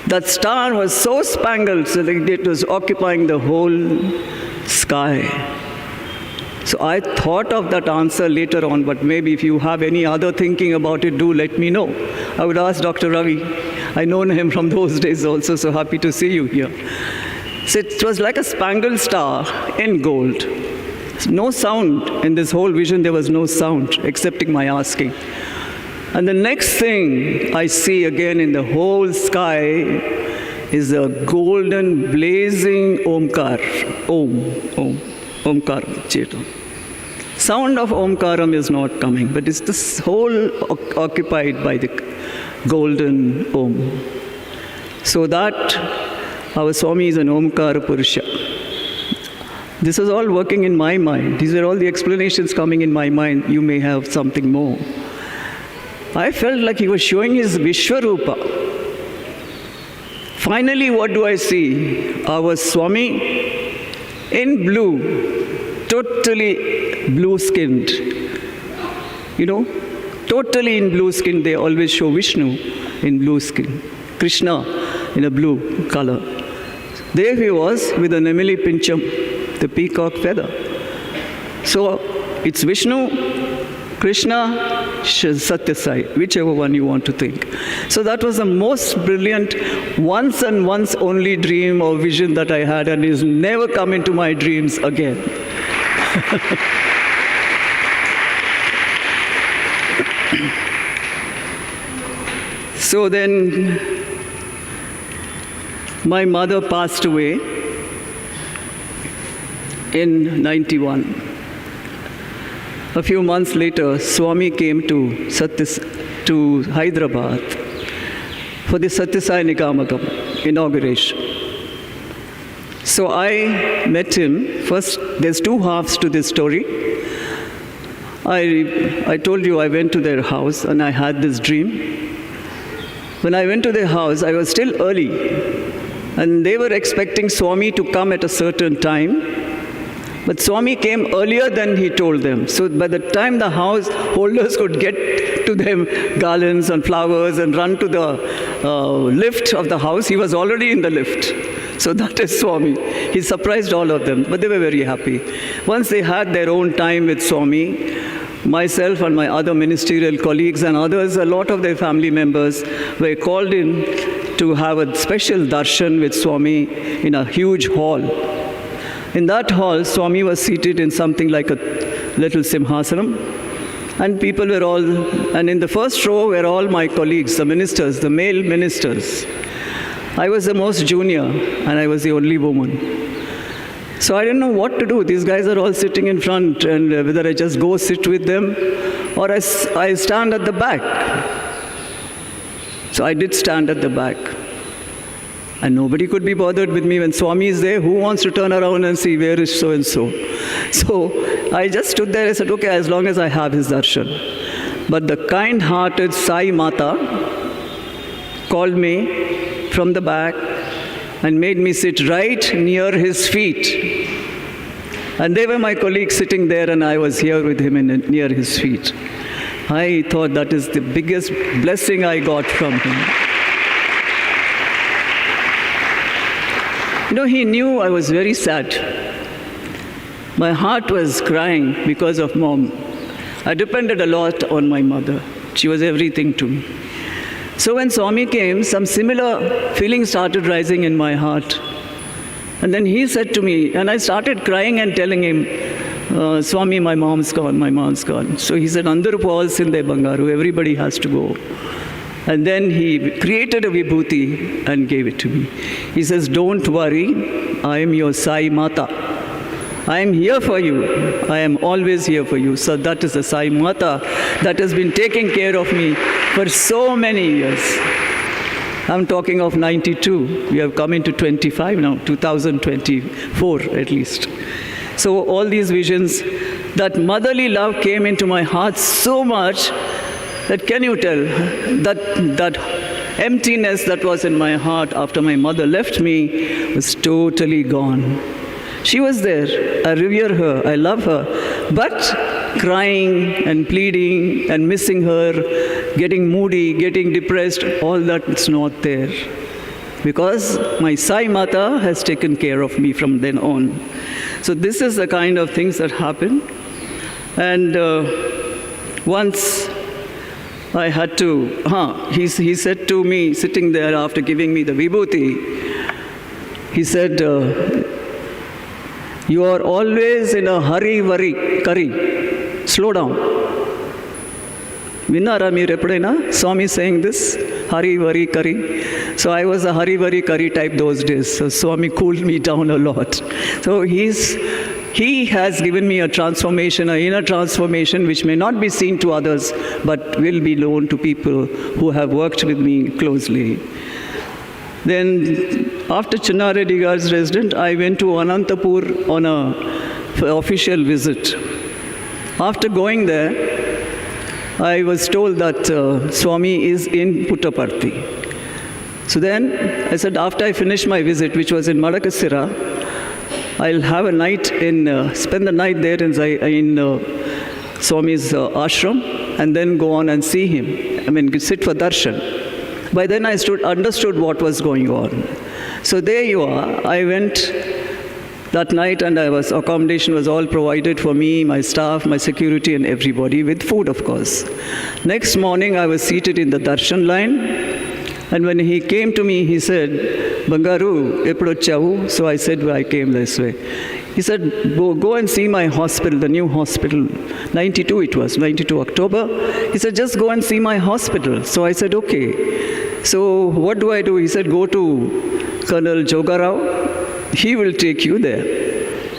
That star was so spangled so that it was occupying the whole sky. So I thought of that answer later on, but maybe if you have any other thinking about it, do let me know. I would ask Dr. Ravi. I known him from those days also, so happy to see you here. So it was like a spangled star in gold. No sound in this whole vision, there was no sound, excepting my asking. And the next thing I see again in the whole sky is a golden blazing Omkar. Omkar. Sound of Omkaram is not coming, but it's this whole occupied by the golden Om. So that our Swami is an Omkara Purusha. This is all working in my mind. These are all the explanations coming in my mind. You may have something more. I felt like he was showing his Vishwarupa. Finally, what do I see? Our Swami in blue, totally blue-skinned. You know, totally in blue skin. They always show Vishnu in blue skin, Krishna in a blue color. There he was with a Nemili Pincham, the peacock feather. So it's Vishnu, Krishna, Sathya Sai, whichever one you want to think. So that was the most brilliant, once and once only dream or vision that I had, and it's never come into my dreams again. So then, my mother passed away in 91. A few months later, Swami came to Hyderabad for the Sathya Sai Nigamagam inauguration. So I met him. First, there's two halves to this story. I told you I went to their house and I had this dream. When I went to their house, I was still early, and they were expecting Swami to come at a certain time, but Swami came earlier than he told them. So by the time the householders could get to them garlands and flowers and run to the lift of the house, he was already in the lift. So that is Swami. He surprised all of them, but they were very happy. Once they had their own time with Swami, myself and my other ministerial colleagues and others, a lot of their family members were called in to have a special darshan with Swami in a huge hall. In that hall, Swami was seated in something like a little simhasanam, and people were all, and in the first row were all my colleagues, the ministers, the male ministers. I was the most junior, and I was the only woman. So I didn't know what to do. These guys are all sitting in front, and whether I just go sit with them or I stand at the back. So I did stand at the back. And nobody could be bothered with me. When Swami is there, who wants to turn around and see where is so-and-so? So I just stood there and said, okay, as long as I have his darshan. But the kind-hearted Sai Mata called me from the back and made me sit right near his feet. And they were my colleagues sitting there, and I was here with him near his feet. I thought that is the biggest blessing I got from him. You know, he knew I was very sad. My heart was crying because of Mom. I depended a lot on my mother. She was everything to me. So when Swami came, some similar feelings started rising in my heart. And then he said to me, and I started crying and telling him, Swami, my mom's gone, my mom's gone. So he said, Andaru Paul Sinde Bangaru, everybody has to go. And then he created a vibhuti and gave it to me. He says, don't worry, I am your Sai Mata. I am here for you. I am always here for you. So that is the Sai Mata that has been taking care of me for so many years. I'm talking of 92. We have come into 25 now, 2024 at least. So all these visions, that motherly love came into my heart so much that, can you tell, that emptiness that was in my heart after my mother left me was totally gone. She was there. I revere her. I love her. But crying and pleading and missing her, getting moody, getting depressed, all that is not there. Because my Sai Mata has taken care of me from then on. So this is the kind of things that happen. And once I had to, he said to me, sitting there after giving me the vibhuti, he said, you are always in a hurry, curry. Slow down. Vinnara meer eppudaina Swami saying this, hurry, curry. So I was a hurry, curry type those days. So Swami cooled me down a lot. So he has given me a transformation, an inner transformation, which may not be seen to others, but will be known to people who have worked with me closely. Then, after Geeta Reddy Garu's residence, I went to Anantapur on an official visit. After going there, I was told that Swami is in Puttaparthi. So then, I said, after I finished my visit, which was in Madakasira, I'll have a night spend the night there in Swami's ashram, and then go on and see him. Sit for darshan. By then I understood what was going on. So there you are. I went that night, and accommodation was all provided for me, my staff, my security, and everybody, with food, of course. Next morning, I was seated in the darshan line, and when he came to me, he said, "Bangaru, eppudu vachavu?" So I said, "Well, I came this way." He said, go and see my hospital, the new hospital. 92 it was, 92 October. He said, "Just go and see my hospital." So I said, "Okay." So what do I do? He said, "Go to Colonel Jogarao. He will take you there."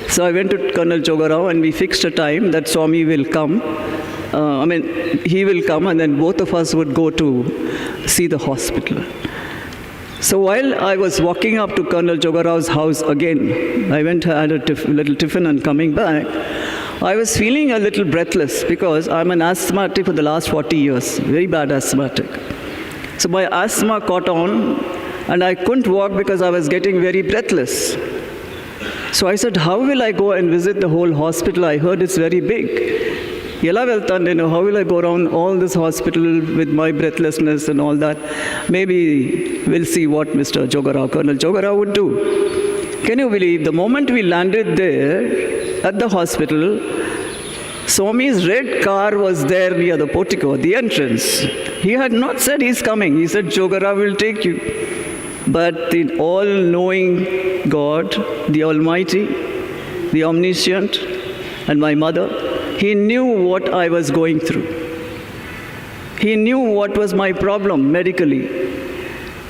So I went to Colonel Jogarao, and we fixed a time that Swami will come. He will come, and then both of us would go to see the hospital. So while I was walking up to Colonel Jogarao's house again, I went, had a little tiffin, and coming back, I was feeling a little breathless because I'm an asthmatic for the last 40 years, very bad asthmatic. So my asthma caught on, and I couldn't walk because I was getting very breathless. So I said, "How will I go and visit the whole hospital? I heard it's very big. How will I go around all this hospital with my breathlessness and all that?" Maybe we'll see what Mr. Jogarao, Colonel Jogarao would do. Can you believe, the moment we landed there at the hospital, Swami's red car was there near the portico, the entrance. He had not said he's coming. He said, "Jogarao will take you." But the all-knowing God, the Almighty, the Omniscient, and my mother, He knew what I was going through. He knew what was my problem medically.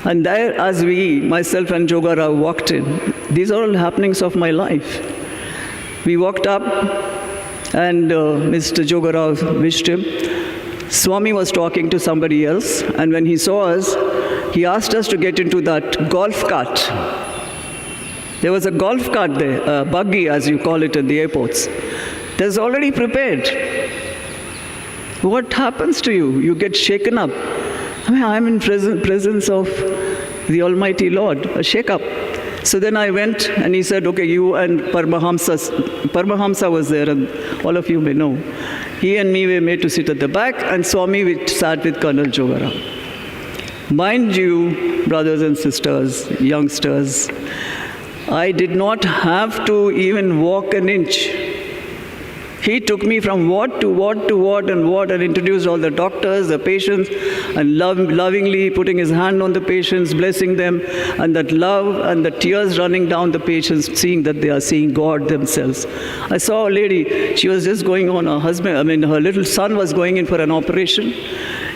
And there, as myself and Jogarao, walked in, these are all happenings of my life. We walked up, and Mr. Jogarao wished him. Swami was talking to somebody else, and when he saw us, he asked us to get into that golf cart. There was a golf cart there, a buggy, as you call it in the airports. That's already prepared. What happens to you? You get shaken up. I'm in presence of the Almighty Lord, a shake-up. So then I went, and he said, "Okay, you and Paramahamsa was there, and all of you may know. He and me were made to sit at the back, and Swami sat with Colonel Jogarao." Mind you, brothers and sisters, youngsters, I did not have to even walk an inch. He took me from ward to ward to ward and ward, and introduced all the doctors, the patients, and lovingly putting his hand on the patients, blessing them, and that love and the tears running down the patients, seeing that they are seeing God themselves. I saw a lady, she was just going on, her little son was going in for an operation.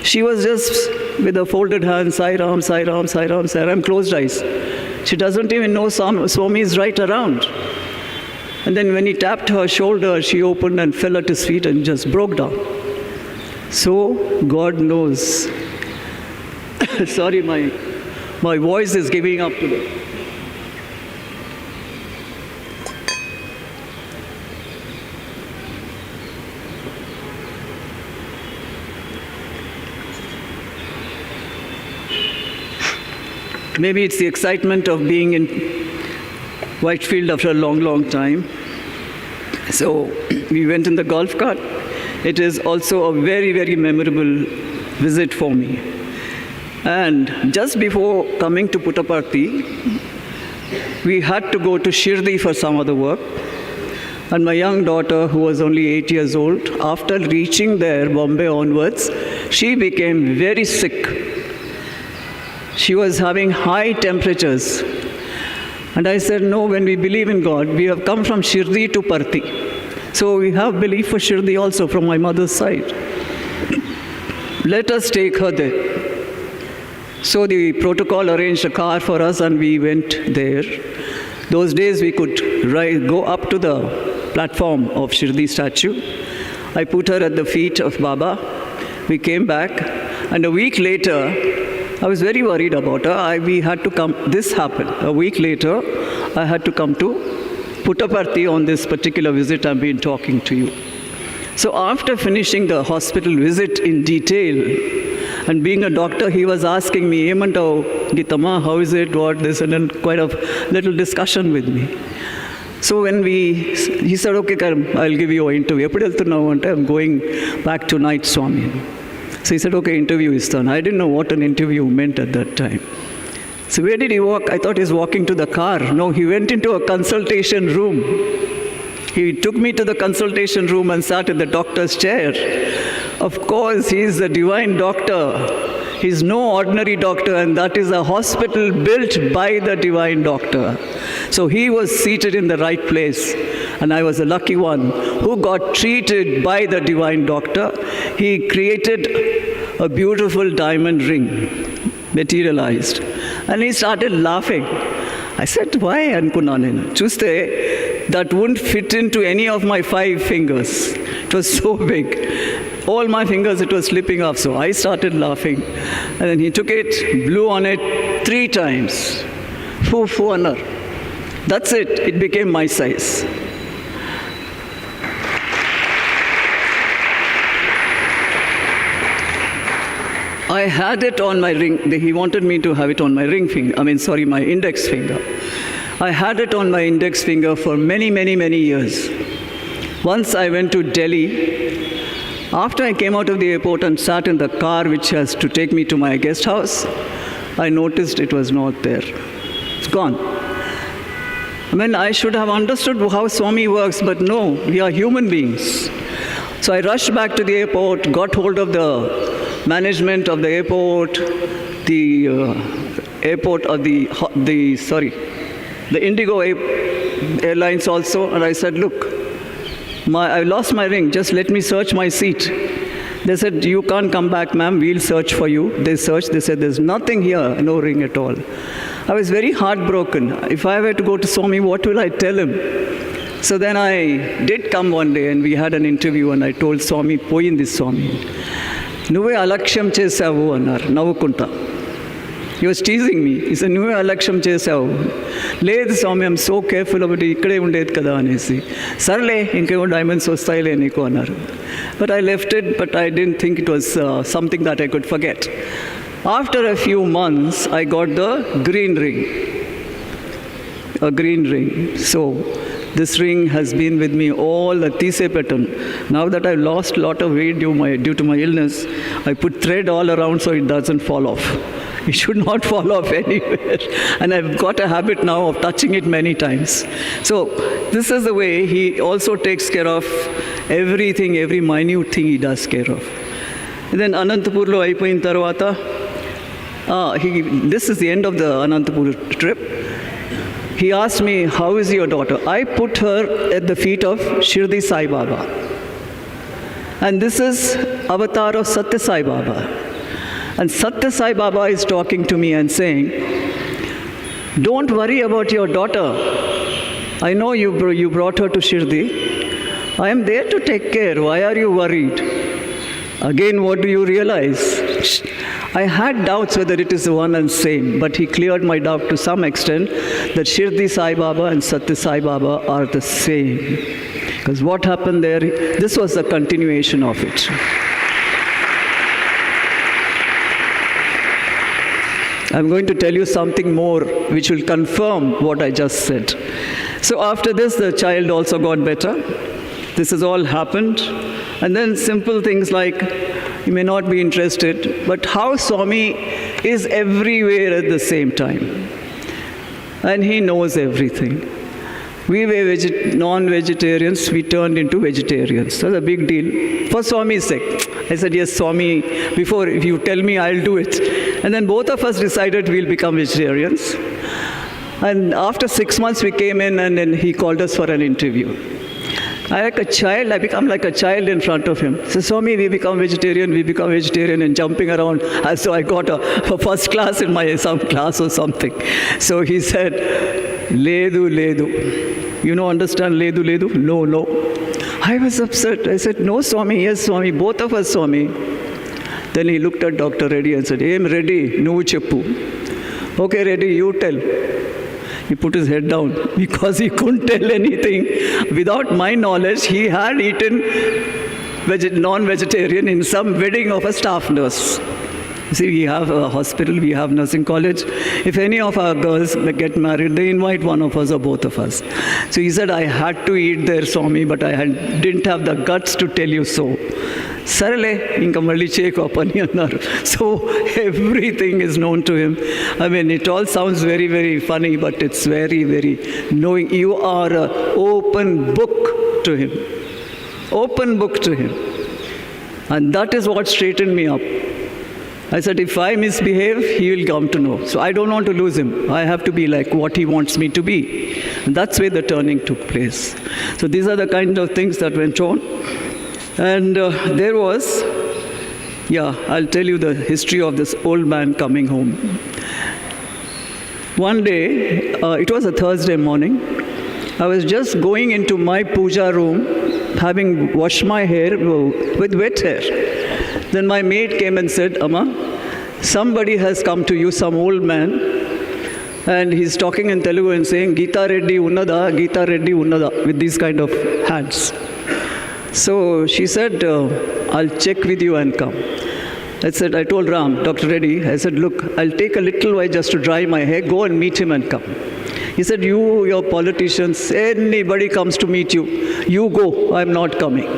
She was just with a folded hands, Sai Ram, Sai Ram, Sai Ram, Sai Ram, closed eyes. She doesn't even know Swami is right around. And then when he tapped her shoulder, she opened and fell at his feet and just broke down. So God knows. Sorry, my voice is giving up today. Maybe it's the excitement of being in Whitefield after a long, long time. So we went in the golf cart. It is also a very, very memorable visit for me. And just before coming to Puttaparthi, we had to go to Shirdi for some other work. And my young daughter, who was only 8 years old, after reaching there, Bombay onwards, she became very sick. She was having high temperatures. And I said, "No, when we believe in God, we have come from Shirdi to Parthi. So we have belief for Shirdi also from my mother's side. Let us take her there." So the protocol arranged a car for us, and we went there. Those days we could go up to the platform of Shirdi statue. I put her at the feet of Baba. We came back, and a week later, I was very worried about her. We had to come, this happened. A week later, I had to come to Puttaparthi on this particular visit I've been talking to you. So after finishing the hospital visit in detail, and being a doctor, he was asking me, "Emantao, Gitama, how is it, what, this," and then quite a little discussion with me. So when he said, okay, Karam, I'll give you an interview. I'm going back tonight, Swami. So he said, okay, interview is done. I didn't know what an interview meant at that time. So where did he walk? I thought he was walking to the car. No, he went into a consultation room. He took me to the consultation room and sat in the doctor's chair. Of course, he is the divine doctor. He's no ordinary doctor, and that is a hospital built by the divine doctor. So he was seated in the right place, and I was a lucky one who got treated by the divine doctor. He created a beautiful diamond ring, materialized, and he started laughing. I said, why, Ankunanena? Chuste, that wouldn't fit into any of my 5 fingers. It was so big. All my fingers, it was slipping off. So I started laughing. And then he took it, blew on it 3 times. Fu-fu-anar. That's it. It became my size. I had it on my ring. He wanted me to have it on my ring finger. My index finger. I had it on my index finger for many, many, many years. Once I went to Delhi. After I came out of the airport and sat in the car which has to take me to my guest house, I noticed it was not there. It's gone. I should have understood how Swami works, but no, we are human beings. So I rushed back to the airport, got hold of the management of the airport, the Indigo Airlines also, and I said, look, I lost my ring, just let me search my seat. They said, you can't come back, ma'am, we'll search for you. They searched, they said, there's nothing here, no ring at all. I was very heartbroken. If I were to go to Swami, what will I tell him? So then I did come one day and we had an interview and I told Swami, poyindi Swami. Nuve alaksham chesavu anar, navukunta. He was teasing me. He said, nuve alaksham chesavu. Ledhu Swami, I'm so careful about it. Ikkade unded kada anesi. Sarle, inkevo diamonds vastaile niku annaru. But I left it, but I didn't think it was something that I could forget. After a few months, I got the green ring. A green ring. So this ring has been with me all the Tise pattern. Now that I've lost a lot of weight due to my illness, I put thread all around so it doesn't fall off. It should not fall off anywhere. And I've got a habit now of touching it many times. So this is the way he also takes care of everything, every minute thing he does care of. And then Anantapurlo aipoyin tarvata, this is the end of the Anantapur trip. He asked me, how is your daughter? I put her at the feet of Shirdi Sai Baba. And this is avatar of Sathya Sai Baba. And Sathya Sai Baba is talking to me and saying, don't worry about your daughter. I know you brought her to Shirdi. I am there to take care. Why are you worried? Again, what do you realize? I had doubts whether it is the one and same, but he cleared my doubt to some extent that Shirdi Sai Baba and Sathya Sai Baba are the same. Because what happened there, this was the continuation of it. I'm going to tell you something more which will confirm what I just said. So after this, the child also got better. This has all happened. And then simple things like, you may not be interested, but how Swami is everywhere at the same time. And he knows everything. We were non-vegetarians, we turned into vegetarians. That's a big deal. For Swami's sake. I said, yes, Swami, before if you tell me, I'll do it. And then both of us decided we'll become vegetarians. And after 6 months, we came in and then he called us for an interview. I become like a child in front of him. So, Swami, we become vegetarian, and jumping around as though I got a first class in some class or something. So he said, Ledu, Ledu. You know, understand Ledu, Ledu? No, no. I was upset. I said, no, Swami, yes, Swami, both of us, Swami. Then he looked at Dr. Reddy and said, I'm Reddy, nuvu cheppu. Okay, Reddy, you tell. He put his head down because he couldn't tell anything. Without my knowledge, he had eaten non-vegetarian in some wedding of a staff nurse. See, we have a hospital, we have nursing college. If any of our girls get married, they invite one of us or both of us. So he said, I had to eat there, Swami, but didn't have the guts to tell you so. Sarale, inka malli cheko apani annaru. So everything is known to him. I mean, it all sounds very, very funny, but it's very, very knowing. You are an open book to him. Open book to him. And that is what straightened me up. I said, if I misbehave, he will come to know. So I don't want to lose him. I have to be like what he wants me to be. And that's where the turning took place. So these are the kind of things that went on. And there was, I'll tell you the history of this old man coming home. One day, it was a Thursday morning, I was just going into my puja room, having washed my hair with wet hair. Then my maid came and said, Amma, somebody has come to you, some old man, and he's talking in Telugu and saying, Geeta Reddy unnada, Geeta Reddy unnada, with these kind of hands. So she said, I'll check with you and come. I told Ram, Dr. Reddy, I said, look, I'll take a little while just to dry my hair, go and meet him and come. He said, your politicians, anybody comes to meet you, you go, I'm not coming.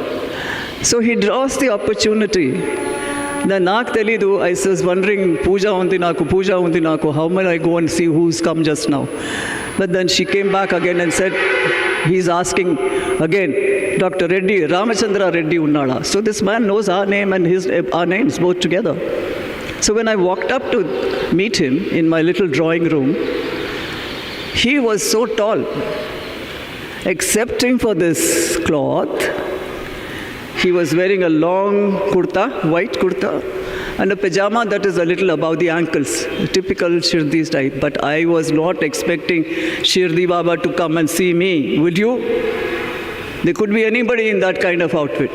So he draws the opportunity. Then naak telidu, I was wondering, puja undi naku, how may I go and see who's come just now? But then she came back again and said, he's asking again, Dr. Reddy, Ramachandra Reddy unnada. So this man knows our name and our names both together. So when I walked up to meet him in my little drawing room, he was so tall, excepting for this cloth. He was wearing a long kurta, white kurta, and a pajama that is a little above the ankles, a typical Shirdi type. But I was not expecting Shirdi Baba to come and see me. Would you? There could be anybody in that kind of outfit.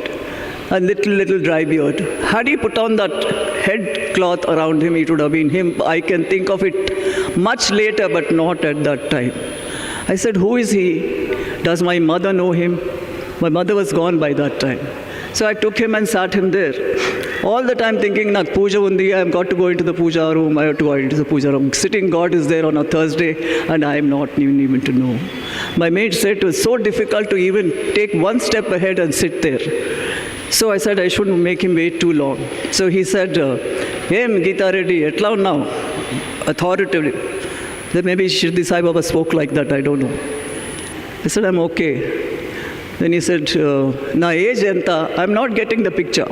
A little dry beard. Had he put on that head cloth around him, it would have been him. I can think of it much later, but not at that time. I said, who is he? Does my mother know him? My mother was gone by that time. So I took him and sat him there. All the time thinking, Nak puja undi, I have got to go into the puja room, I have to go into the puja room. Sitting God is there on a Thursday, and I am not even to know. My maid said it was so difficult to even take one step ahead and sit there. So I said I shouldn't make him wait too long. So he said, hey, Geeta Reddy, etla now, authoritative. Then maybe Shirdi Sai Baba spoke like that, I don't know. I said, I'm okay. Then he said, na age enta, I'm not getting the picture.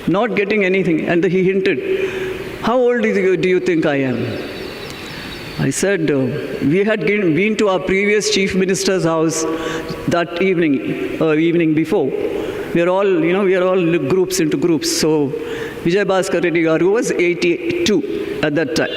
Not getting anything. And he hinted, how old do you think I am? I said, we had been to our previous chief minister's house that evening before. We are all groups into groups. So Vijay Bhaskar Reddy Garu was 82 at that time.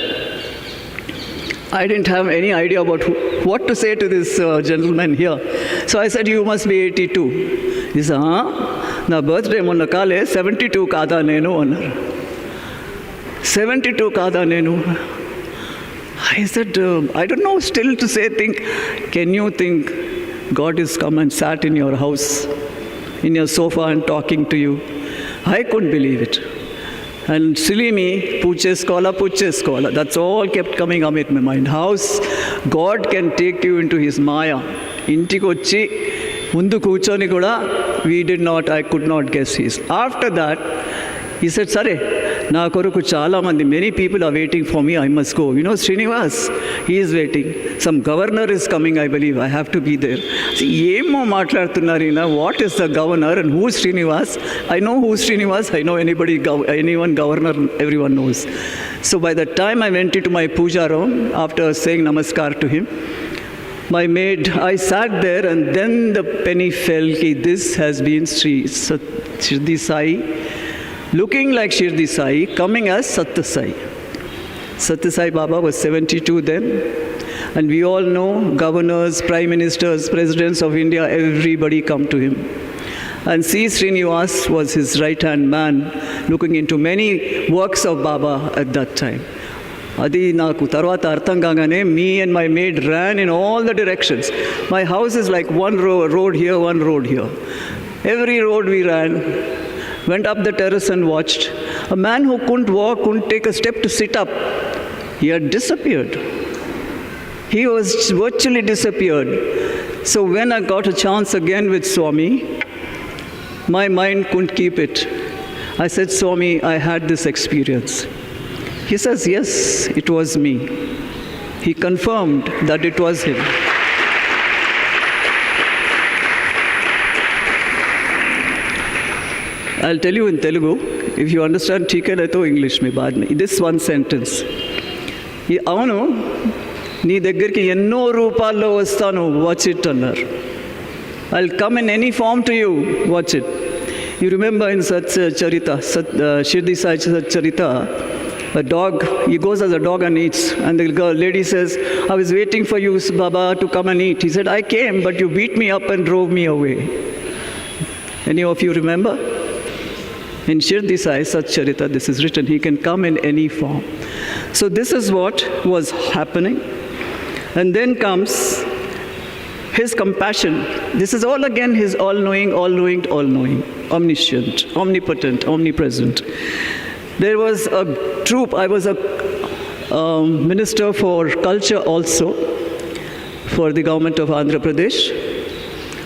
I didn't have any idea about what to say to this gentleman here. So I said, you must be 82. He said, na birthday monna kale 72 kada nenu annaru. 72 kada nenu. I said, I don't know still to say, can you think God has come and sat in your house, in your sofa and talking to you? I couldn't believe it. And silly me, pucheskola. That's all kept coming up in my mind. How God can take you into his maya. Intikochi, mundu kuchoni kuda, I could not guess his. After that, he said, Sare, na koruku chala mandi, many people are waiting for me, I must go. You know, Srinivas, he is waiting. Some governor is coming, I believe, I have to be there. See, what is the governor and who is Srinivas? I know who is Srinivas, I know anyone governor, everyone knows. So by the time I went into my puja room, after saying namaskar to him, my maid, I sat there and then the penny fell, this has been Shirdi Sai, looking like Shirdi Sai, coming as Sathya Sai. Sathya Sai Baba was 72 then, and we all know governors, prime ministers, presidents of India, everybody come to him. And C. Srinivas was his right-hand man, looking into many works of Baba at that time. Adi naku tarvata arthangangane, me and my maid ran in all the directions. My house is like one road here, one road here. Every road we ran, went up the terrace and watched. A man who couldn't walk, couldn't take a step to sit up, he had disappeared. He was virtually disappeared. So when I got a chance again with Swami, my mind couldn't keep it. I said, Swami, I had this experience. He says, yes, it was me. He confirmed that it was him. I'll tell you in Telugu. If you understand, ठीक है तो English में बाद में. This one sentence. ये అవును నీ దగ్గరికి ఎన్నో రూపాల్లో వస్తాను. Watch it అన్నారు. I'll come in any form to you. Watch it. You remember in Sathya Charita, Shirdi Sai Charita, a dog, he goes as a dog and eats. And the lady says, I was waiting for you, Baba, to come and eat. He said, I came, but you beat me up and drove me away. Any of you remember? In Shirdi Sai Satcharita, this is written, he can come in any form. So this is what was happening. And then comes his compassion. This is all again his all-knowing, omniscient, omnipotent, omnipresent. There was a troop, I was a minister for culture also for the government of Andhra Pradesh.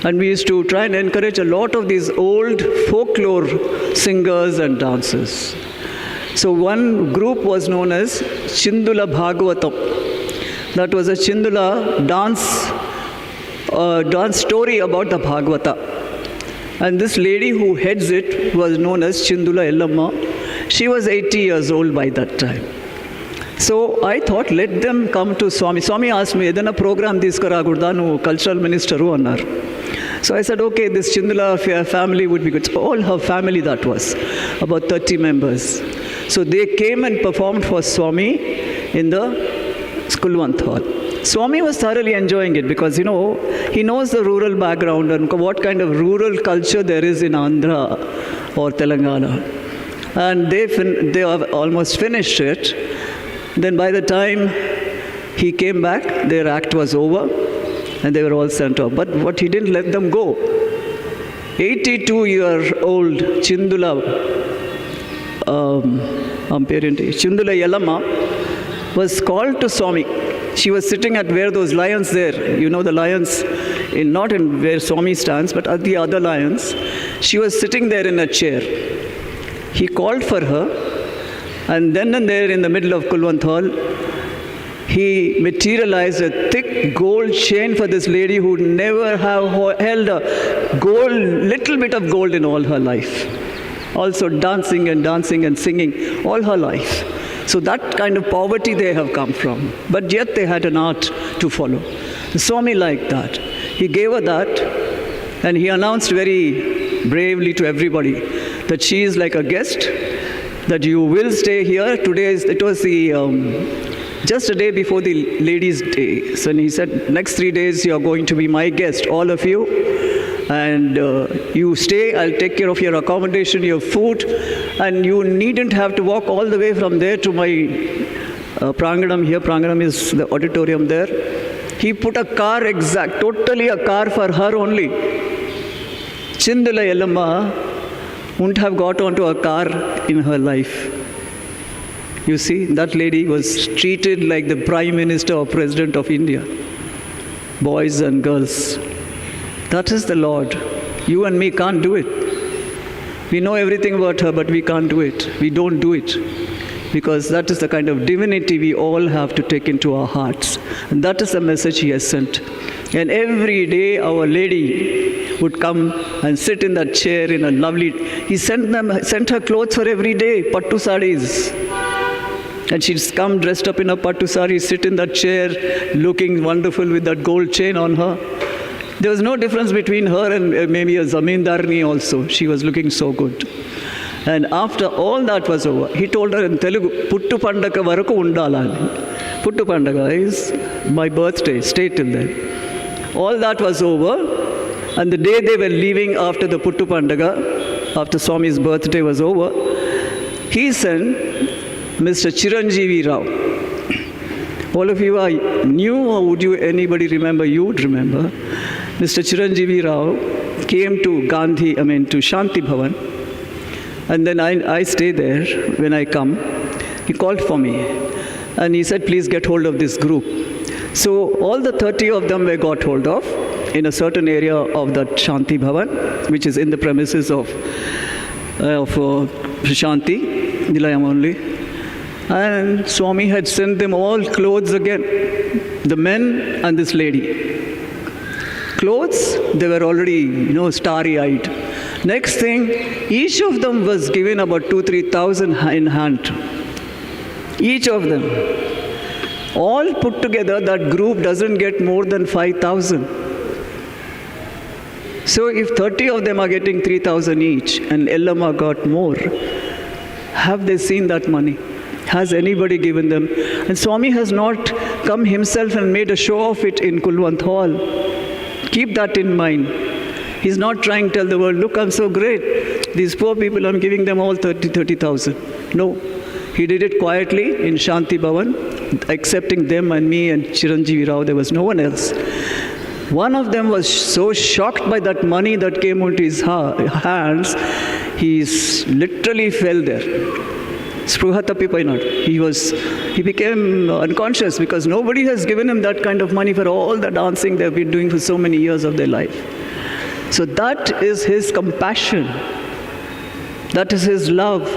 And we used to try and encourage a lot of these old folklore singers and dancers. So one group was known as Chindula Bhagavatam. That was a Chindula dance story about the Bhagavata. And this lady who heads it was known as Chindula Ellamma. She was 80 years old by that time. So I thought, let them come to Swami. Swami asked me, "Edana program తీసుకురాకూడదా నువ్వు cultural minister అన్నారు." So I said, okay, this Chindula family would be good. So all her family that was, about 30 members. So they came and performed for Swami in the Kulwant Hall. Swami was thoroughly enjoying it because, you know, he knows the rural background and what kind of rural culture there is in Andhra or Telangana. And they have almost finished it. Then by the time he came back, their act was over and they were all sent off. But what he didn't let them go. 82-year-old Chindula Chindula Yellamma was called to Swami. She was sitting at where those lions there, you know the lions, not in where Swami stands, but at the other lions. She was sitting there in a chair. He called for her, and then and there in the middle of Kulwant Hall, he materialized a thick gold chain for this lady who never have held a little bit of gold in all her life. Also dancing and singing all her life. So that kind of poverty they have come from. But yet they had an art to follow. Swami liked that. He gave her that, and he announced very bravely to everybody that she is like a guest, that you will stay here. It was just a day before the ladies' day. So he said, next 3 days you are going to be my guest, all of you. And you stay, I'll take care of your accommodation, your food, and you needn't have to walk all the way from there to my Pranganam here. Pranganam is the auditorium there. He put a car totally a car for her only. Chindula Yellamma wouldn't have got onto a car in her life. You see, that lady was treated like the Prime Minister or President of India. Boys and girls. That is the Lord. You and me can't do it. We know everything about her, but we can't do it. We don't do it. Because that is the kind of divinity we all have to take into our hearts. And that is the message he has sent. And every day Our Lady would come and sit in that chair in a lovely... He sent her clothes for every day, pattu sarees. And she'd come dressed up in a pattu sari, sit in that chair, looking wonderful with that gold chain on her. There was no difference between her and maybe a Zamindarni also. She was looking so good. And after all that was over, he told her in Telugu, Puttu Pandaga varaku undalani. Puttu Pandaga is my birthday, stay till then. All that was over, and the day they were leaving after the Puttu Pandaga, after Swami's birthday was over, he sent Mr. Chiranjeevi Rao. All of you are new, or would you anybody remember? You would remember. Mr. Chiranjeevi Rao came to to Shanti Bhavan And then I stay there. When I come, he called for me. And he said, please get hold of this group. So all the 30 of them were got hold of in a certain area of that Shanti Bhavan, which is in the premises of Shanti, Nilayam only. And Swami had sent them all clothes again, the men and this lady. Clothes, they were already, starry-eyed. Next thing, each of them was given about 2,000-3,000 in hand. Each of them. All put together, that group doesn't get more than 5,000. So if 30 of them are getting 3,000 each and Ellama got more, have they seen that money? Has anybody given them? And Swami has not come himself and made a show of it in Kulwant Hall. Keep that in mind. He's not trying to tell the world, look, I'm so great. These poor people, I'm giving them all 30,000. No. He did it quietly in Shanti Bhavan, accepting them and me and Chiranjeevi Rao. There was no one else. One of them was so shocked by that money that came into his hands, he literally fell there. He became unconscious because nobody has given him that kind of money for all the dancing they've been doing for so many years of their life. So that is his compassion. That is his love.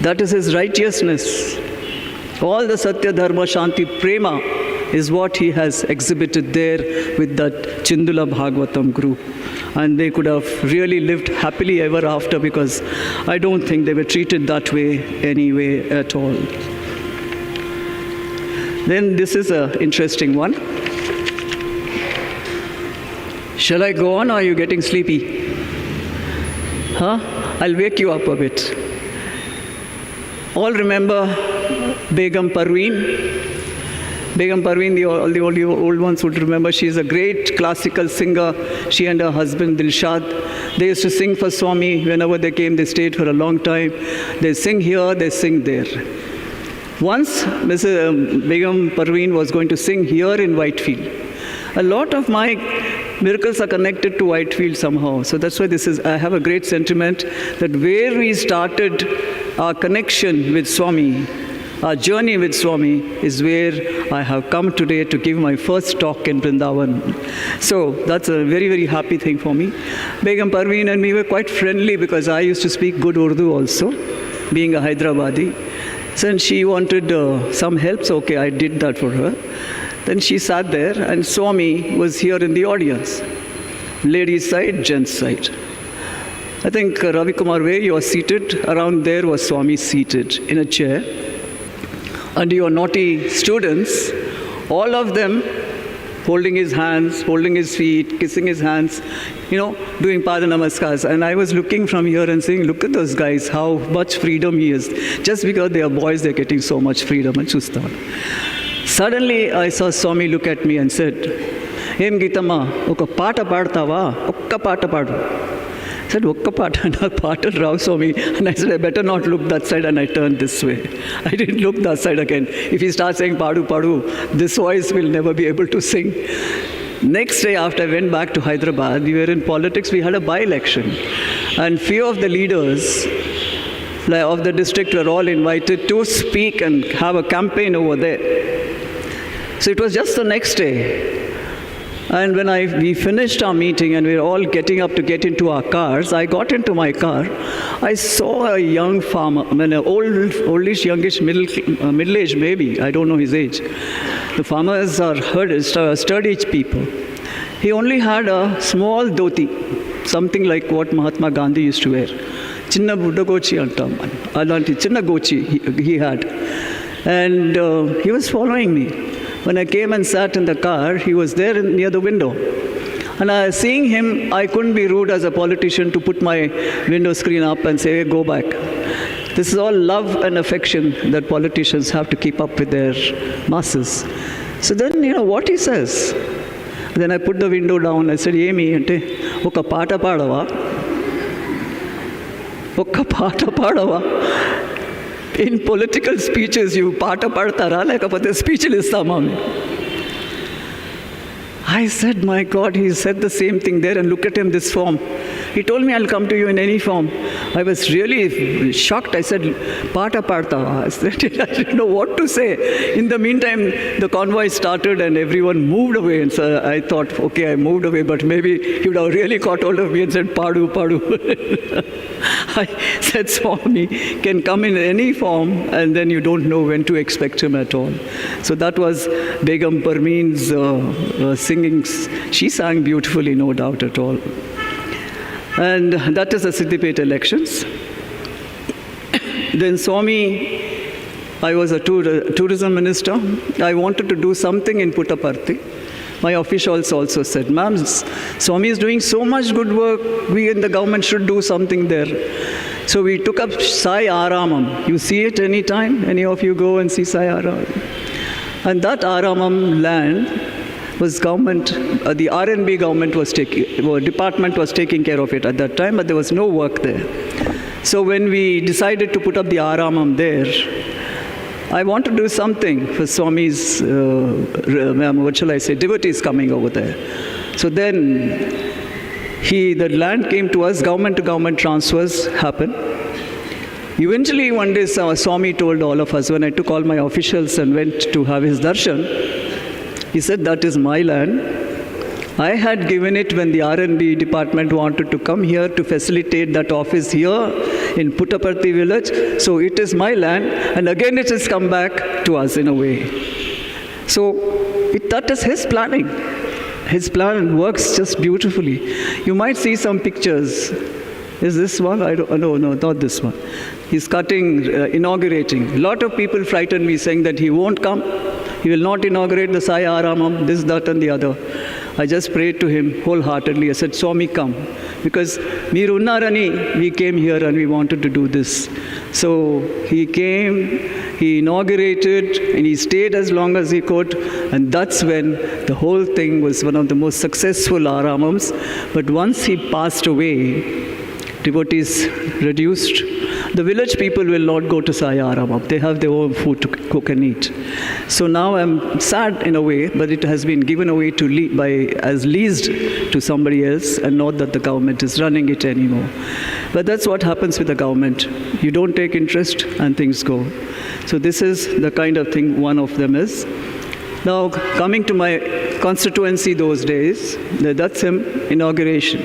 That is his righteousness. All the Sathya, Dharma, Shanti, Prema is what he has exhibited there with that Chindula Bhagavatam group. And they could have really lived happily ever after, because I don't think they were treated that way anyway at all. Then this is an interesting one. Shall I go on, or are you getting sleepy? I'll wake you up a bit. All remember Begum Parveen? Begum Parveen, the old ones would remember. She is a great classical singer. She and her husband Dilshad, they used to sing for Swami. Whenever they came, they stayed for a long time. They sing here, they sing there. Once, Mrs. Begum Parveen was going to sing here in Whitefield. A lot of my miracles are connected to Whitefield somehow. So that's why I have a great sentiment that where we started our connection with Swami, our journey with Swami, is where I have come today to give my first talk in Brindavan. So that's a very, very happy thing for me. Begum Parveen and me were quite friendly because I used to speak good Urdu also, being a Hyderabadi. So she wanted some help, so okay, I did that for her. Then she sat there and Swami was here in the audience. Ladies' side, gents' side. I think Ravi Kumar, where you are seated, around there was Swami seated in a chair. And your naughty students, all of them holding his hands, holding his feet, kissing his hands, doing Pada Namaskars. And I was looking from here and saying, look at those guys, how much freedom he is. Just because they are boys, they're getting so much freedom. And suddenly, I saw Swami look at me and said, Em Geetama, oka paata paadtava, okka paata paadu. I said, okka paata, na paata Rao Swami. And I said, I better not look that side, and I turned this way. I didn't look that side again. If he starts saying padu padu, this voice will never be able to sing. Next day, after I went back to Hyderabad, we were in politics, we had a by-election. And few of the leaders of the district were all invited to speak and have a campaign over there. So it was just the next day. And when we finished our meeting and we were all getting up to get into our cars, I got into my car. I saw a young farmer, oldish, youngish, middle-aged maybe, I don't know his age. The farmers are sturdy people. He only had a small dhoti, something like what Mahatma Gandhi used to wear. Chinna Buddha Gochi antam. Alanti Chinna Gochi he had. And he was following me. When I came and sat in the car, he was there near the window. And seeing him, I couldn't be rude as a politician to put my window screen up and say, hey, go back. This is all love and affection that politicians have to keep up with their masses. So then, what he says. Then I put the window down. I said, Emi, ante, oka paata paadava. Oka paata paadava. In political speeches, you paata paadtara, lekapothe speech listamami. I said, my God, he said the same thing there, and look at him, this form. He told me, I'll come to you in any form. I was really shocked. I said, Pata Parta. I didn't know what to say. In the meantime, the convoy started and everyone moved away. And so I thought, okay, I moved away, but maybe he would have really caught hold of me and said, Padu, Padu. I said, Swami can come in any form, and then you don't know when to expect him at all. So that was Begum Parveen's singing. She sang beautifully, no doubt at all. And that is the Siddipet elections. Then Swami, I was a tourism minister. I wanted to do something in Puttaparthi. My officials also said, ma'am, Swami is doing so much good work. We in the government should do something there. So we took up Sai Aramam. You see it anytime? Any of you go and see Sai Aramam? And that Aramam land was government, the R&B government was department was taking care of it at that time, but there was no work there. So when we decided to put up the Aramam there, I want to do something for Swami's, what shall I say, devotees coming over there. So then the land came to us, government to government transfers happened. Eventually one day Swami told all of us, when I took all my officials and went to have his darshan, he said, that is my land. I had given it when the R&B department wanted to come here to facilitate that office here in Puttaparthi village. So it is my land, and again it has come back to us in a way. So that is his planning. His plan works just beautifully. You might see some pictures. Is this one? No, not this one. He's cutting, inaugurating. A lot of people frightened me saying that he won't come. He will not inaugurate the Sai Aramam, this, that and the other. I just prayed to him wholeheartedly. I said, Swami, come. Because Mirunnarani, we came here and we wanted to do this. So he came, he inaugurated, and he stayed as long as he could. And that's when the whole thing was one of the most successful Aramams. But once he passed away, devotees reduced. The village people will not go to Sai Aramam. They have their own food to cook and eat. So now I'm sad in a way, but it has been given away as leased to somebody else, and not that the government is running it anymore. But that's what happens with the government. You don't take interest and things go. So this is the kind of thing one of them is. Now coming to my constituency those days, that's him, inaugurating,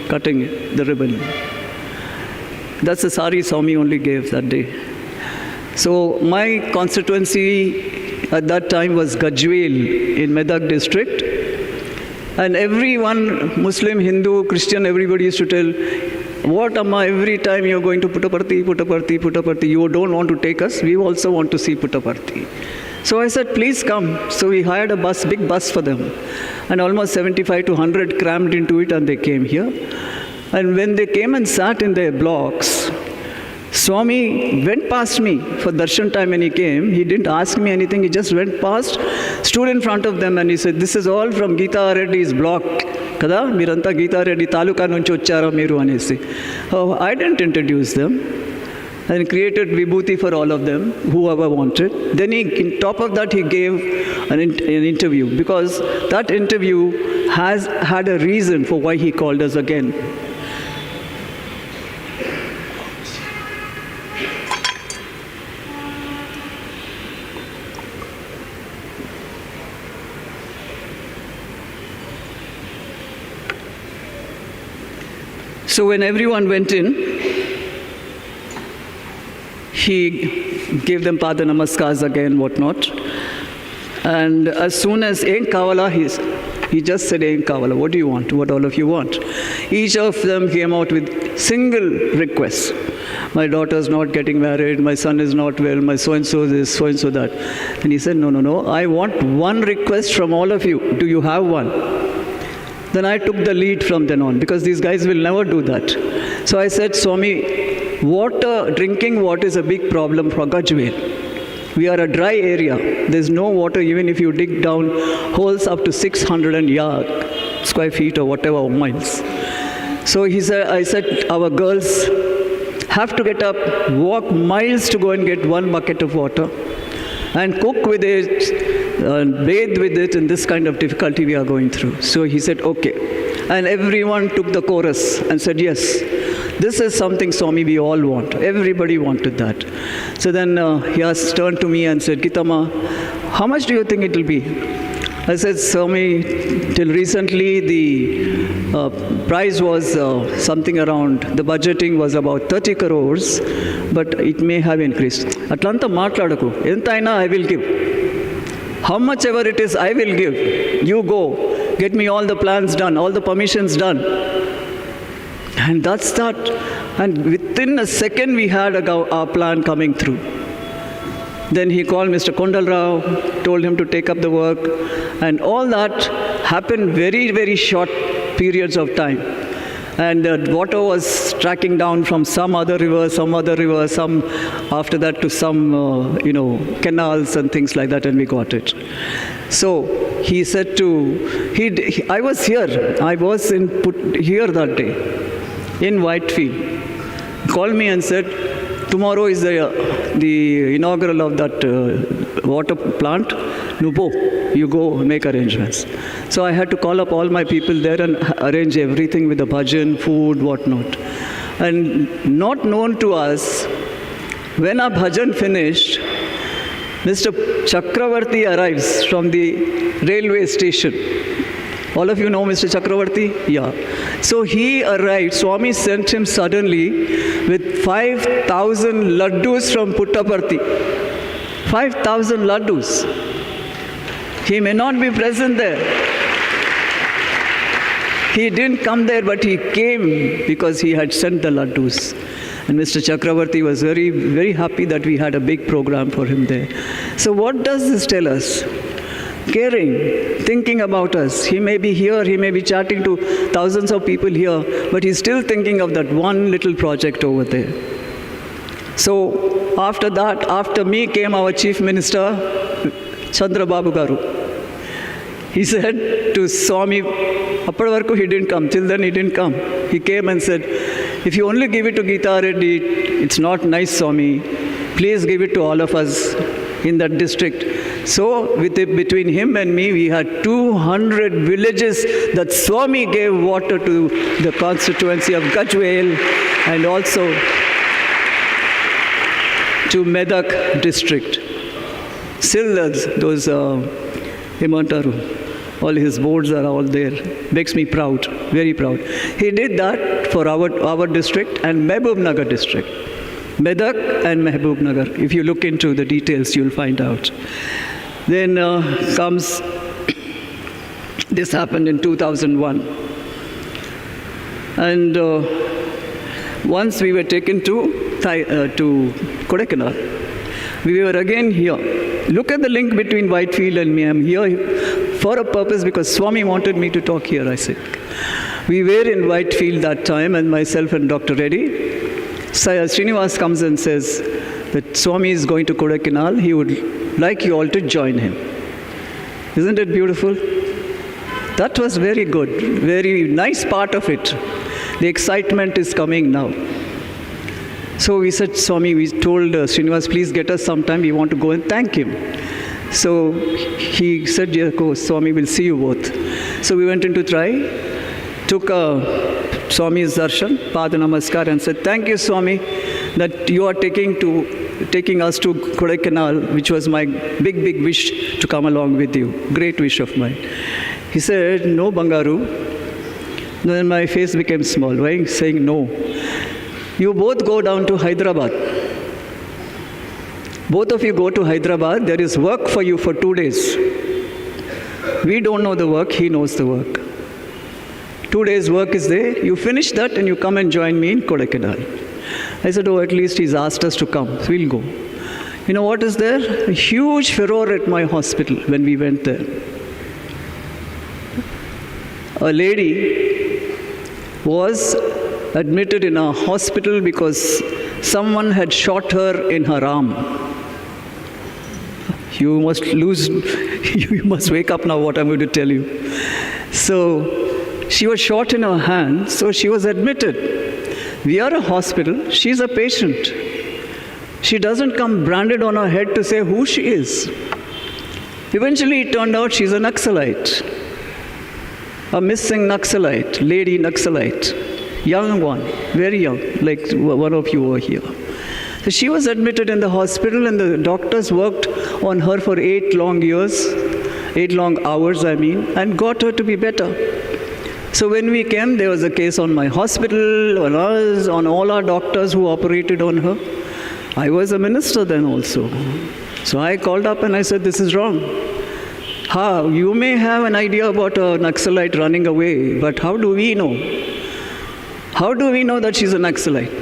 cutting the ribbon. That's the sari Swami only gave that day. So my constituency at that time was Gajwel in Medak district. And everyone, Muslim, Hindu, Christian, everybody used to tell, what Amma, every time you're going to Puttaparthi, you don't want to take us, we also want to see Puttaparthi. So I said, please come. So we hired a bus, big bus for them. And almost 75 to 100 crammed into it, and they came here. And when they came and sat in their blocks, Swami went past me for darshan time when he came. He didn't ask me anything. He just went past, stood in front of them, and he said, this is all from Geeta Reddy's block. Kada? Miranta Geeta Reddy taluka nunchi vachara meeru anesi. Oh, I didn't introduce them. And created vibhuti for all of them, whoever wanted. Then in top of that, he gave an interview, because that interview has had a reason for why he called us again. So when everyone went in, he gave them Pada Namaskars again, whatnot. And as soon as Ain Kavala, he just said, Ain Kavala, what do you want? What all of you want? Each of them came out with single requests. My daughter's not getting married, my son is not well, my so-and-so this, so-and-so that. And he said, no, I want one request from all of you. Do you have one? Then I took the lead from then on, because these guys will never do that. So I said, Swami, drinking water is a big problem for Gajwel. We are a dry area. There's no water even if you dig down holes up to 600 square feet or whatever, miles. So I said, our girls have to get up, walk miles to go and get one bucket of water, and cook with it, bathe with it in this kind of difficulty we are going through. So he said, okay. And everyone took the chorus and said, yes, this is something, Swami, we all want. Everybody wanted that. So then he has turned to me and said, Gita ma, how much do you think it will be? I said, Swami, till recently the price was something around, the budgeting was about 30 crores, but it may have increased. Atlanta matladaku, entaina I will give. How much ever it is, I will give. You go, get me all the plans done, all the permissions done. And that's that. And within a second, we had our plan coming through. Then he called Mr. Kondal Rao, told him to take up the work. And all that happened very, very short periods of time. And the water was tracking down from some other river, some after that to some, canals and things like that, and we got it. So he said I was here. I was here that day, in Whitefield. He called me and said, tomorrow is the inaugural of that water plant. You go make arrangements. So I had to call up all my people there and arrange everything with the bhajan, food, whatnot. And not known to us, when our bhajan finished, Mr. Chakravarti arrives from the railway station. All of you know Mr. Chakravarti? Yeah. So he arrived, Swami sent him suddenly with 5,000 laddus from Puttaparthi. 5,000 laddus. He may not be present there. He didn't come there, but he came because he had sent the laddus. And Mr. Chakravarti was very, very happy that we had a big program for him there. So what does this tell us? Caring, thinking about us. He may be here, he may be chatting to thousands of people here, but he's still thinking of that one little project over there. So after that, after me came our Chief Minister, Chandrababu Garu. He said to Swami, Appadavarku he didn't come, till then he didn't come. He came and said, if you only give it to Geeta Reddy, it's not nice, Swami. Please give it to all of us in that district. So between him and me, we had 200 villages that Swami gave water to the constituency of Gajwel and also to Medak district. Still those Himantaru, all his boards are all there. Makes me proud, very proud. He did that for our district and Mehboob Nagar district. Medak and Mehboob Nagar. If you look into the details, you'll find out. Then comes, this happened in 2001. And once we were taken to Kodaikanal. We were again here. Look at the link between Whitefield and me. I'm here for a purpose because Swami wanted me to talk here, I said. We were in Whitefield that time, and myself and Dr. Reddy. Srinivas comes and says that Swami is going to Kodaikanal. He would like you all to join him. Isn't it beautiful? That was very good, very nice part of it. The excitement is coming now. So we said, Swami, we told Srinivas, please get us sometime. We want to go and thank him. So he said, yeah, go, Swami, we'll see you both. So we went in to try, took Swami's darshan, Pada Namaskar, and said, thank you, Swami, that you are taking us to Kodaikanal, which was my big, big wish to come along with you. Great wish of mine. He said, no, Bangaru. Then my face became small, right? Saying no. You both go down to Hyderabad. Both of you go to Hyderabad. There is work for you for 2 days. We don't know the work. He knows the work. 2 days work is there. You finish that and you come and join me in Kodaikanal. I said, oh, at least he's asked us to come. So we'll go. You know what is there? A huge furor at my hospital when we went there. A lady was admitted in a hospital because someone had shot her in her arm. You must wake up now what I'm going to tell you. So she was shot in her hand, so she was admitted. We are a hospital, she's a patient. She doesn't come branded on her head to say who she is. Eventually, it turned out she's a Naxalite, a missing Naxalite, lady Naxalite, young one, very young, like one of you over here. So she was admitted in the hospital, and the doctors worked on her for 8 long years, 8 long hours, and got her to be better. So when we came, there was a case on my hospital, on us, on all our doctors who operated on her. I was a minister then also. So I called up and I said, this is wrong. How? You may have an idea about a Naxalite running away, but how do we know? How do we know that she's a Naxalite?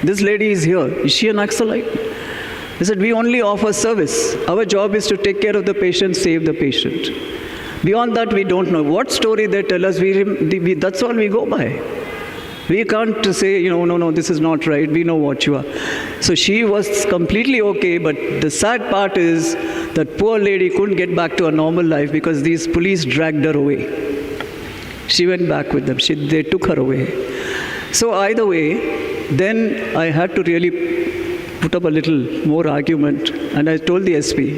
This lady is here. Is she a Naxalite? He said, we only offer service. Our job is to take care of the patient, save the patient. Beyond that, we don't know. What story they tell us, that's all we go by. We can't say, no, this is not right. We know what you are. So she was completely okay, but the sad part is that poor lady couldn't get back to a normal life because these police dragged her away. She went back with them. They took her away. So either way, then I had to really put up a little more argument, and I told the SP,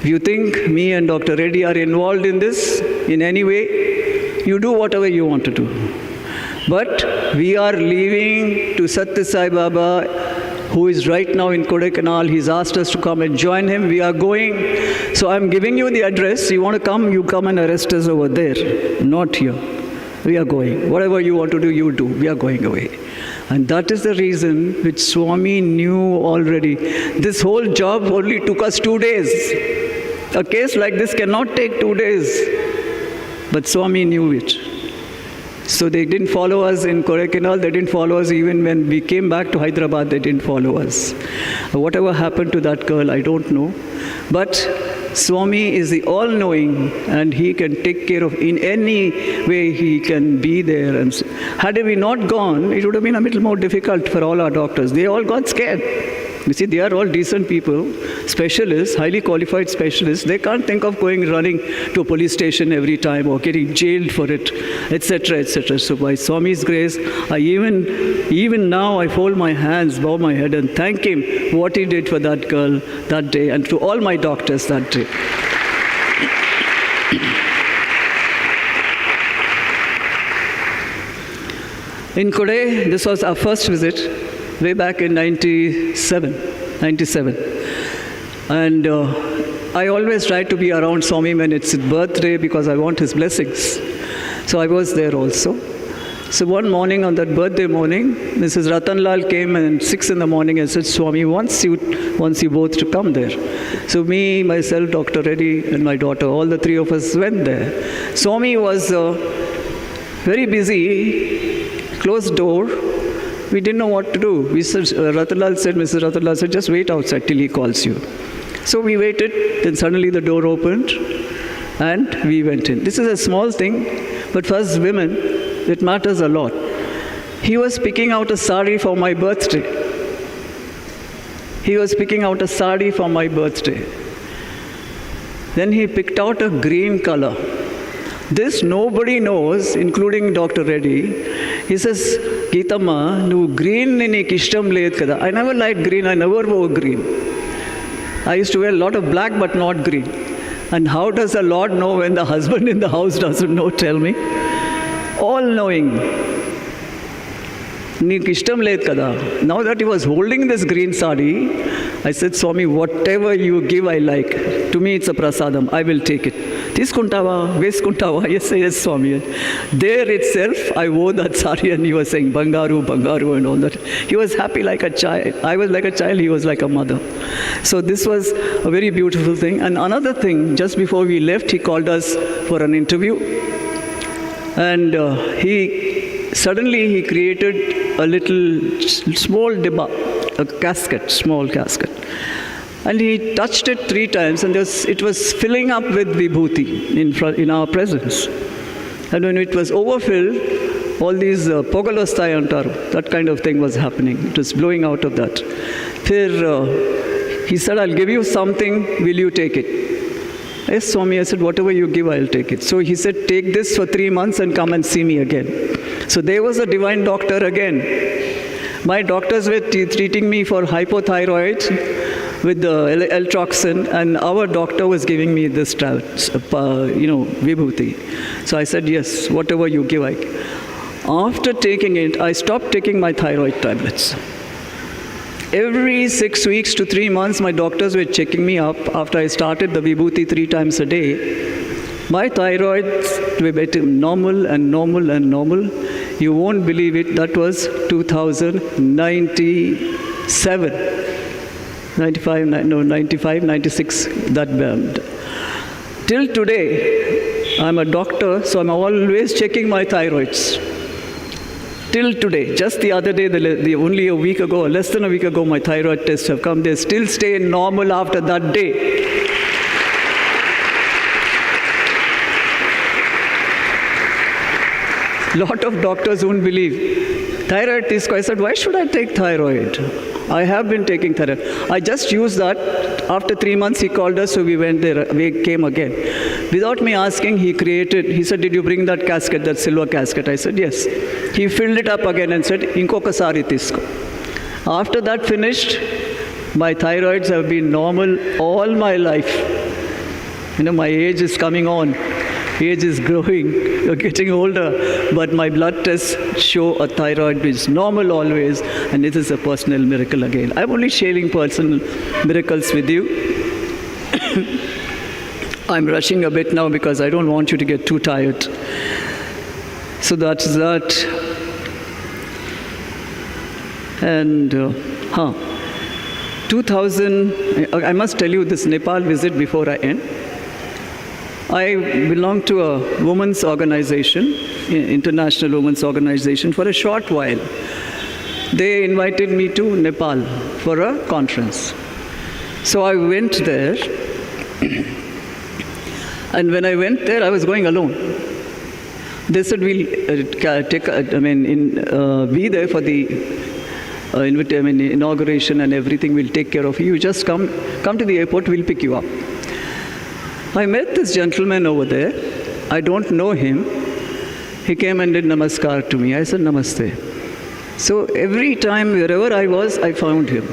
if you think me and Dr. Reddy are involved in this in any way, you do whatever you want to do. But we are leaving to Sathya Sai Baba, who is right now in Kodaikanal. He's asked us to come and join him. We are going. So I'm giving you the address. You want to come, you come and arrest us over there, not here. We are going. Whatever you want to do, you do. We are going away. And that is the reason which Swami knew already. This whole job only took us 2 days. A case like this cannot take 2 days. But Swami knew it. So they didn't follow us in Kodaikanal. They didn't follow us even when we came back to Hyderabad. They didn't follow us. Whatever happened to that girl, I don't know. But Swami is the all-knowing, and he can take care of, in any way he can be there. And had we not gone, it would have been a little more difficult for all our doctors. They all got scared. You see, they are all decent people, specialists, highly qualified specialists. They can't think of running to a police station every time or getting jailed for it, etc., etc. So by Swami's grace, I even now I fold my hands, bow my head and thank him what he did for that girl that day, and to all my doctors that day. In Kodai, this was our first visit. Way back in 97. And I always try to be around Swami when it's his birthday because I want his blessings. So I was there also. So one morning, on that birthday morning, Mrs. Ratanlal came at 6 in the morning and said, Swami wants you both to come there. So me, myself, Dr. Reddy and my daughter, all the 3 of us went there. Swami was very busy, closed door. We didn't know what to do. Mrs. Ratanlal said, just wait outside till he calls you. So we waited, then suddenly the door opened and we went in. This is a small thing, but for us women, it matters a lot. He was picking out a sari for my birthday. Then he picked out a green color. This nobody knows, including Dr. Reddy. He says, Geetama, nu green ni ishtam led kada. I never liked green, I never wore green. I used to wear a lot of black but not green. And how does the Lord know when the husband in the house doesn't know? Tell me. All knowing. Neek ishtam led kada. Now that he was holding this green sari, I said, Swami, whatever you give, I like. To me, it's a prasadam. I will take it. Tiskuntava, Veskuntava, yes, Swami. There itself, I wore that sari and he was saying, Bangaru, Bangaru and all that. He was happy like a child. I was like a child, he was like a mother. So this was a very beautiful thing. And another thing, just before we left, he called us for an interview. And he created a little small dibba, a casket, small casket. And he touched it 3 times, and it was filling up with vibhuti in our presence. And when it was overfilled, all these pogalostai antaru, that kind of thing was happening. It was blowing out of that. He said, I'll give you something, will you take it? Yes, Swami. I said, whatever you give, I'll take it. So he said, take this for 3 months and come and see me again. So there was a divine doctor again. My doctors were treating me for hypothyroid. with the L-Troxin, and our doctor was giving me this, vibhuti. So I said, yes, whatever you give, After taking it, I stopped taking my thyroid tablets. Every 6 weeks to 3 months, my doctors were checking me up after I started the vibhuti 3 times a day. My thyroid were getting normal and normal and normal. You won't believe it, that was 2097. 95, 96, that band. Till today, I'm a doctor, so I'm always checking my thyroids. Till today, just the other day, only a week ago, less than a week ago, my thyroid tests have come. They still stay normal after that day. Lot of doctors won't believe. Thyroid test, I said, why should I take thyroid? I have been taking thyroid. I just used that. After 3 months, he called us, so we went there. We came again. Without me asking, he said, did you bring that casket, that silver casket? I said, yes. He filled it up again and said, Inko kasari tisko. After that finished, my thyroids have been normal all my life. My age is coming on. Age is growing, you're getting older, but my blood tests show a thyroid which is normal always, and it is a personal miracle again. I'm only sharing personal miracles with you. I'm rushing a bit now because I don't want you to get too tired. So that's that. And 2000, I must tell you this Nepal visit before I end. I belong to a women's organization, international women's organization, for a short while. They invited me to Nepal for a conference. So I went there, and when I went there, I was going alone. They said, we'll be there for the inauguration and everything, we'll take care of you. You just come to the airport, we'll pick you up. I met this gentleman over there. I don't know him. He came and did namaskar to me. I said, namaste. So every time, wherever I was, I found him.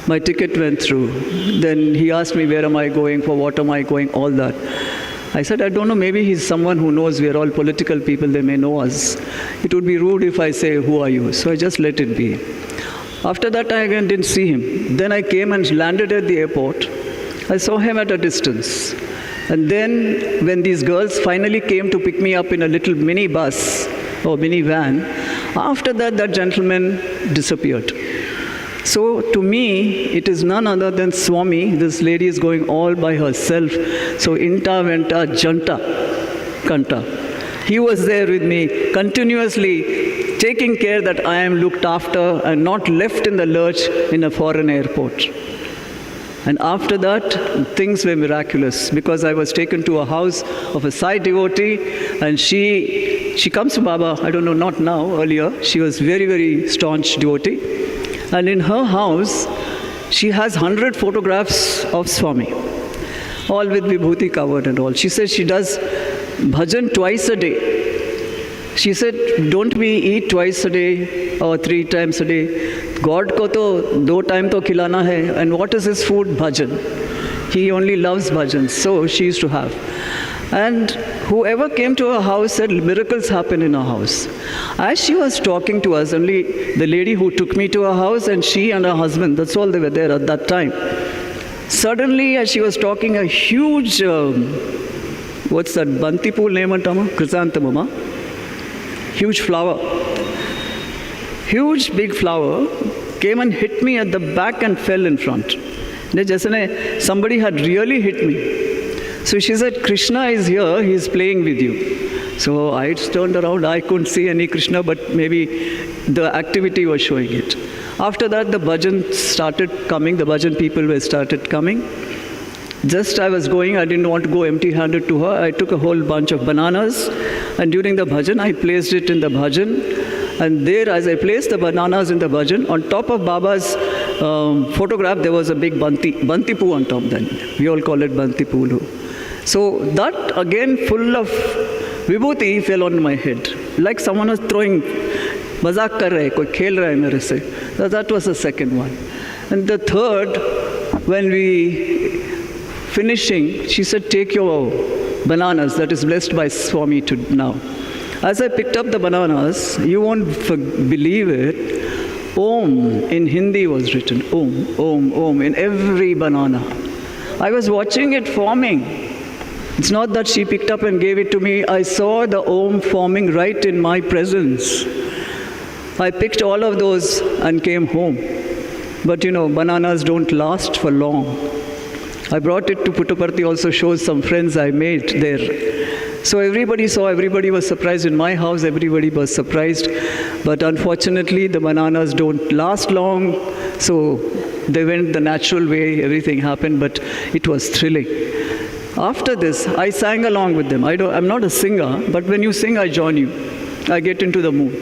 My ticket went through. Then he asked me, where am I going, for what am I going, all that. I said, I don't know, maybe he's someone who knows we're all political people, they may know us. It would be rude if I say, who are you? So I just let it be. After that, I again didn't see him. Then I came and landed at the airport. I saw him at a distance. And then when these girls finally came to pick me up in a little mini bus or mini van, after that, that gentleman disappeared. So to me, it is none other than Swami. This lady is going all by herself. So inta venta janta kanta. He was there with me, continuously taking care that I am looked after and not left in the lurch in a foreign airport. And after that, things were miraculous because I was taken to a house of a Sai devotee, and she comes to Baba, I don't know, not now, earlier. She was very, very staunch devotee. And in her house, she has 100 photographs of Swami, all with vibhuti covered and all. She says she does bhajan twice a day. She said, don't we eat twice a day or 3 times a day? God ko to 2 times to khilana hai. And what is his food? Bhajan. He only loves bhajans. So she used to have. And whoever came to her house said miracles happen in her house. As she was talking to us, only the lady who took me to her house and she and her husband, that's all they were there at that time. Suddenly, as she was talking, a huge, what's that, Banti pool name antama? Chrysanthemum. Huge flower. Huge big flower came and hit me at the back and fell in front. Somebody had really hit me. So she said, Krishna is here, he is playing with you. So I turned around, I couldn't see any Krishna, but maybe the activity was showing it. After that, the bhajan started coming, the bhajan people were started coming. Just I was going, I didn't want to go empty-handed to her. I took a whole bunch of bananas, and during the bhajan, I placed it in the bhajan. And there, as I placed the bananas in the bhajan, on top of Baba's photograph, there was a big Banti poo on top then. We all call it Banti poo. So that, again, full of vibhuti fell on my head. Like someone was throwing, mazak kar rahe, koi khel raha hai mere se. So that was the second one. And the third, when we finishing, she said, take your bananas, that is blessed by Swami to now. As I picked up the bananas, you won't believe it, Om in Hindi was written, Om, Om, Om, in every banana. I was watching it forming. It's not that she picked up and gave it to me. I saw the Om forming right in my presence. I picked all of those and came home. But you know, bananas don't last for long. I brought it to Puttaparthi, also shows some friends I made there. So everybody saw, everybody was surprised. In my house, everybody was surprised. But unfortunately, the bananas don't last long. So they went the natural way, everything happened, but it was thrilling. After this, I sang along with them. I'm not a singer, but when you sing, I join you. I get into the mood.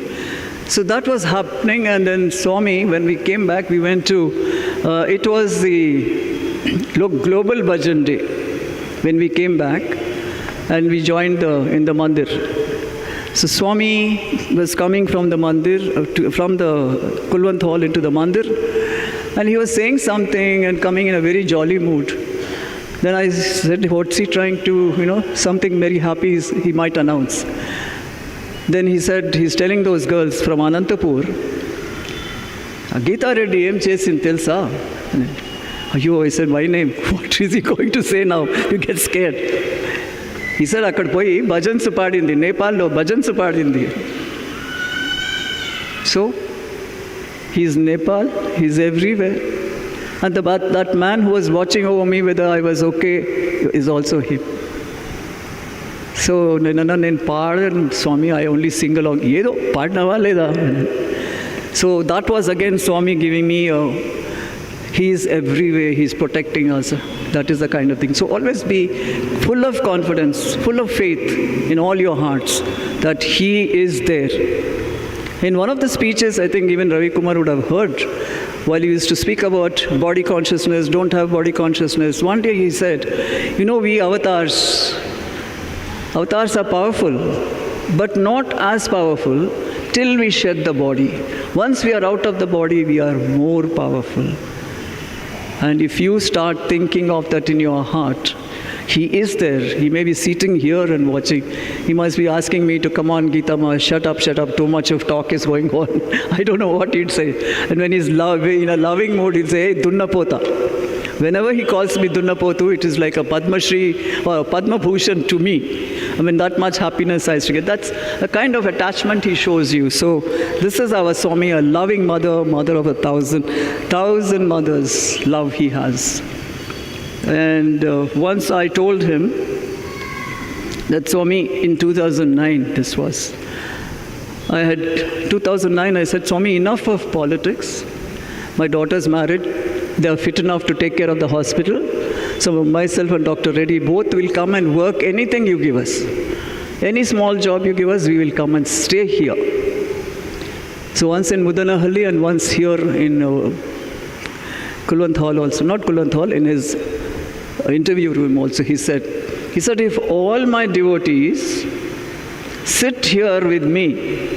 So that was happening, and then Swami, when we came back, we went to, it was the Global Bhajan Day, when we came back, and we joined in the mandir. So Swami was coming from the mandir, from the Kulwant hall into the mandir, and he was saying something and coming in a very jolly mood. Then I said, what's he trying to, something very happy he might announce. Then he said, he's telling those girls from Anantapur, Geeta Reddy, em chesin telsa. I said, my name. What is he going to say now? You get scared. He said, akkad poi bhajan padindi, Nepal lo bhajan padindi. So, he's Nepal, he's everywhere. And that man who was watching over me whether I was okay is also him. So, nen paad Swami, I only sing along. Yedo paadnava leda. So that was again Swami giving me he is everywhere, he's protecting us. That is the kind of thing. So always be full of confidence, full of faith in all your hearts that he is there. In one of the speeches, I think even Ravi Kumar would have heard, while he used to speak about body consciousness, don't have body consciousness. One day he said, we avatars are powerful, but not as powerful till we shed the body. Once we are out of the body, we are more powerful. And if you start thinking of that in your heart, he is there. He may be sitting here and watching. He must be asking me to, come on, Gita ma, shut up, too much of talk is going on. I don't know what he'd say. And when he's in a loving mood, he'll say, hey, Dunna Pota. Whenever he calls me Dunna Potu, it is like a Padma Shri or a Padma Bhushan to me. I mean, that much happiness I used to get. That's a kind of attachment he shows you. So this is our Swami, a loving mother, mother of 1,000 mothers, love he has. And once I told him that Swami, in 2009, this was, 2009, I said, Swami, enough of politics. My daughter's married. They are fit enough to take care of the hospital. So myself and Dr. Reddy both will come and work anything you give us. Any small job you give us, we will come and stay here. So once in Mudanahalli and once here in Kulwant Hall also. Not Kulwant Hall, in his interview room also, he said, if all my devotees sit here with me,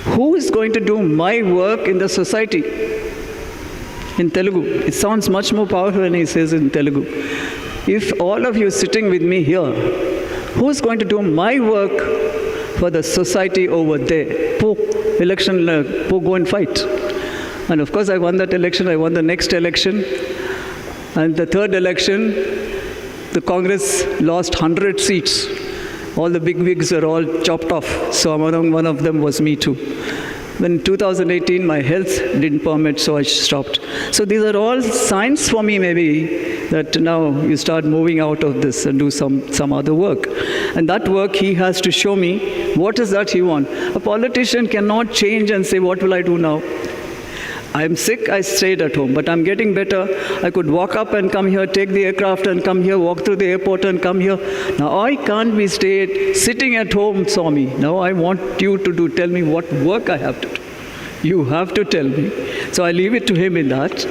who is going to do my work in the society? In Telugu. It sounds much more powerful when he says in Telugu. If all of you sitting with me here, who's going to do my work for the society over there? Po election, go and fight. And of course I won that election, I won the next election. And the third election, the Congress lost 100 seats. All the big wigs are all chopped off. So one of them was me too. Then in 2018, my health didn't permit, so I stopped. So these are all signs for me, maybe, that now you start moving out of this and do some other work. And that work, he has to show me what is that he wants. A politician cannot change and say, what will I do now? I'm sick, I stayed at home, but I'm getting better. I could walk up and come here, take the aircraft and come here, walk through the airport and come here. Now I can't be sitting at home, Swami. Now I want you to tell me what work I have to do. You have to tell me. So I leave it to him in that.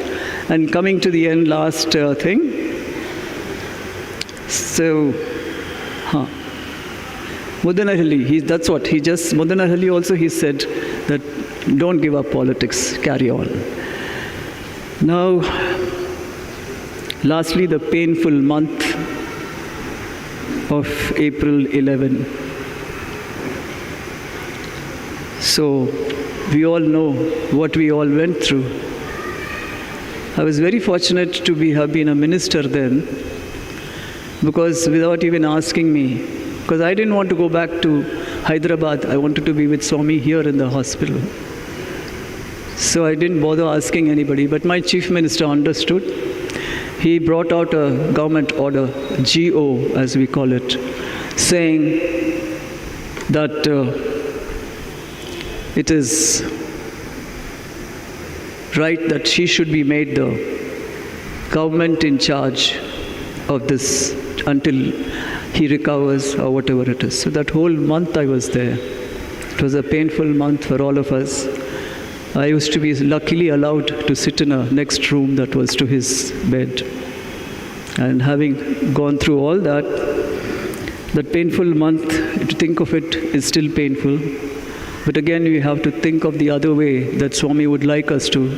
And coming to the end, last thing. So, Mudanahalli, that's what, Mudanahalli also he said that don't give up politics, carry on. Now, Lastly, the painful month of April 11. So, we all know what we all went through. I was very fortunate to have been a minister then, because without even asking me, because I didn't want to go back to Hyderabad, I wanted to be with Swami here in the hospital. So I didn't bother asking anybody, but my chief minister understood. He brought out a government order, GO as we call it, saying that it is right that she should be made the government in charge of this until he recovers or whatever it is. So that whole month I was there. It was a painful month for all of us. I used to be luckily allowed to sit in a next room that was to his bed. And having gone through all that, that painful month, to think of it is still painful. But again, we have to think of the other way that Swami would like us to,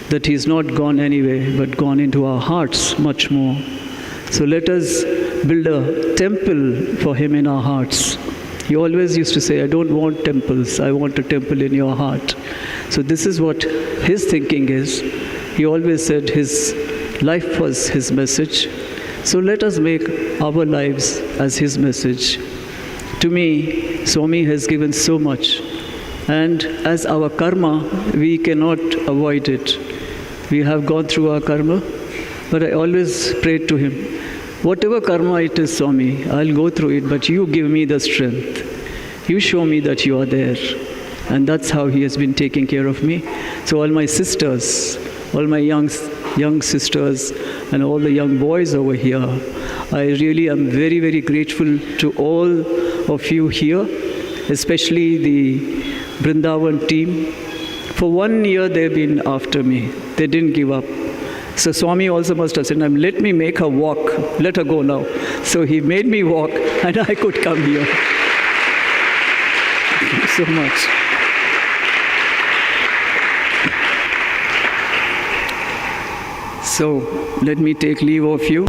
that he's not gone anyway, but gone into our hearts much more. So let us build a temple for him in our hearts. He always used to say, I don't want temples, I want a temple in your heart. So this is what his thinking is. He always said his life was his message. So let us make our lives as his message. To me, Swami has given so much. And as our karma, we cannot avoid it. We have gone through our karma, but I always prayed to him, whatever karma it is, Swami, I'll go through it, but you give me the strength. You show me that you are there. And that's how he has been taking care of me. So all my sisters, all my young sisters, and all the young boys over here, I really am very, very grateful to all of you here, especially the Brindavan team. For 1 year they've been after me. They didn't give up. So Swami also must have said, let me make her walk. Let her go now. So he made me walk and I could come here. Thank you so much. So let me take leave of you.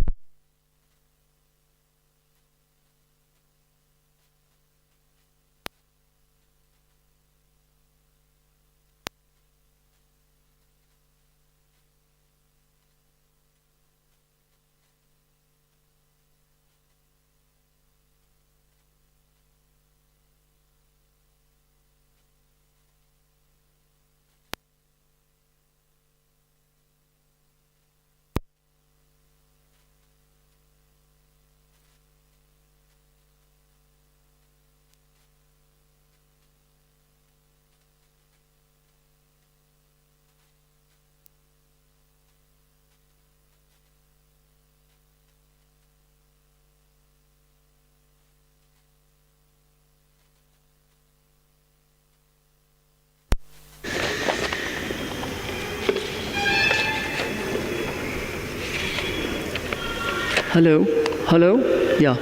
Hello? Yeah.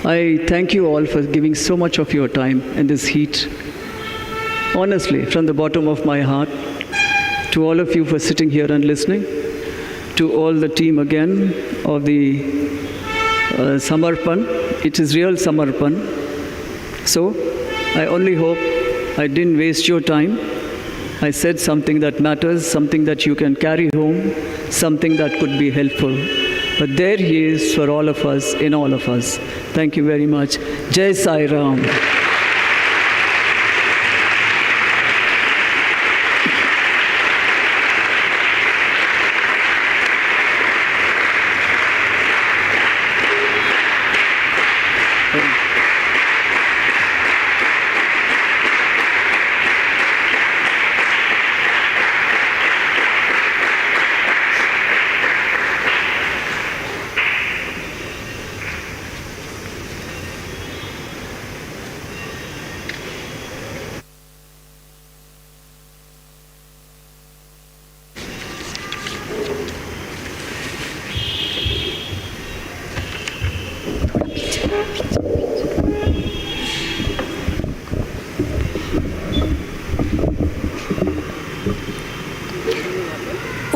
I thank you all for giving so much of your time in this heat. Honestly, from the bottom of my heart, to all of you for sitting here and listening, to all the team again of the Samarpan. It is real Samarpan. So, I only hope I didn't waste your time. I said something that matters, something that you can carry home, something that could be helpful. But there he is for all of us, in all of us. Thank you very much. Jai Sai Ram.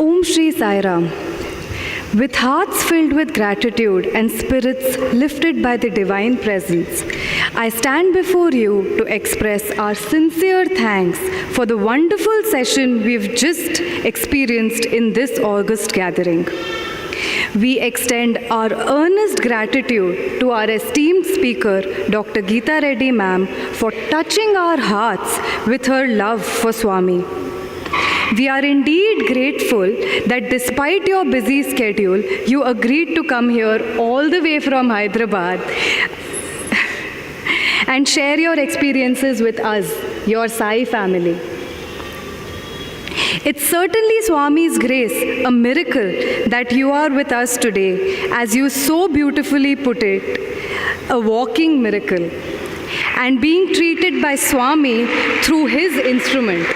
Om Shri Sai Ram. With hearts filled with gratitude and spirits lifted by the divine presence, I stand before you to express our sincere thanks for the wonderful session we've just experienced in this August gathering. We extend our earnest gratitude to our esteemed speaker, Dr. Geeta Reddy ma'am, for touching our hearts with her love for Swami. We are indeed grateful that despite your busy schedule, you agreed to come here all the way from Hyderabad and share your experiences with us, your Sai family. It's certainly Swami's grace, a miracle, that you are with us today, as you so beautifully put it, a walking miracle, and being treated by Swami through his instrument.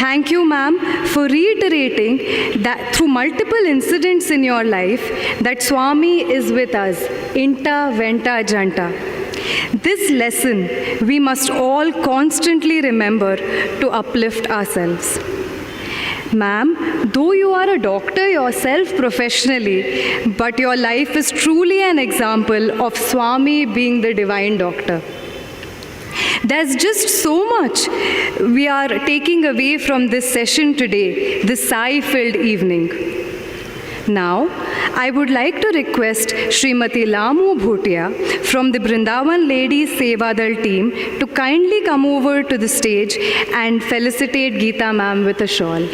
Thank you, ma'am, for reiterating that through multiple incidents in your life, that Swami is with us, inta venta janta. This lesson we must all constantly remember to uplift ourselves. Ma'am, though you are a doctor yourself professionally, but your life is truly an example of Swami being the divine doctor. There's just so much we are taking away from this session today, this Sai-filled evening. Now, I would like to request Srimati Lamu Bhutia from the Brindavan Ladies Sevadal team to kindly come over to the stage and felicitate Geeta ma'am with a shawl.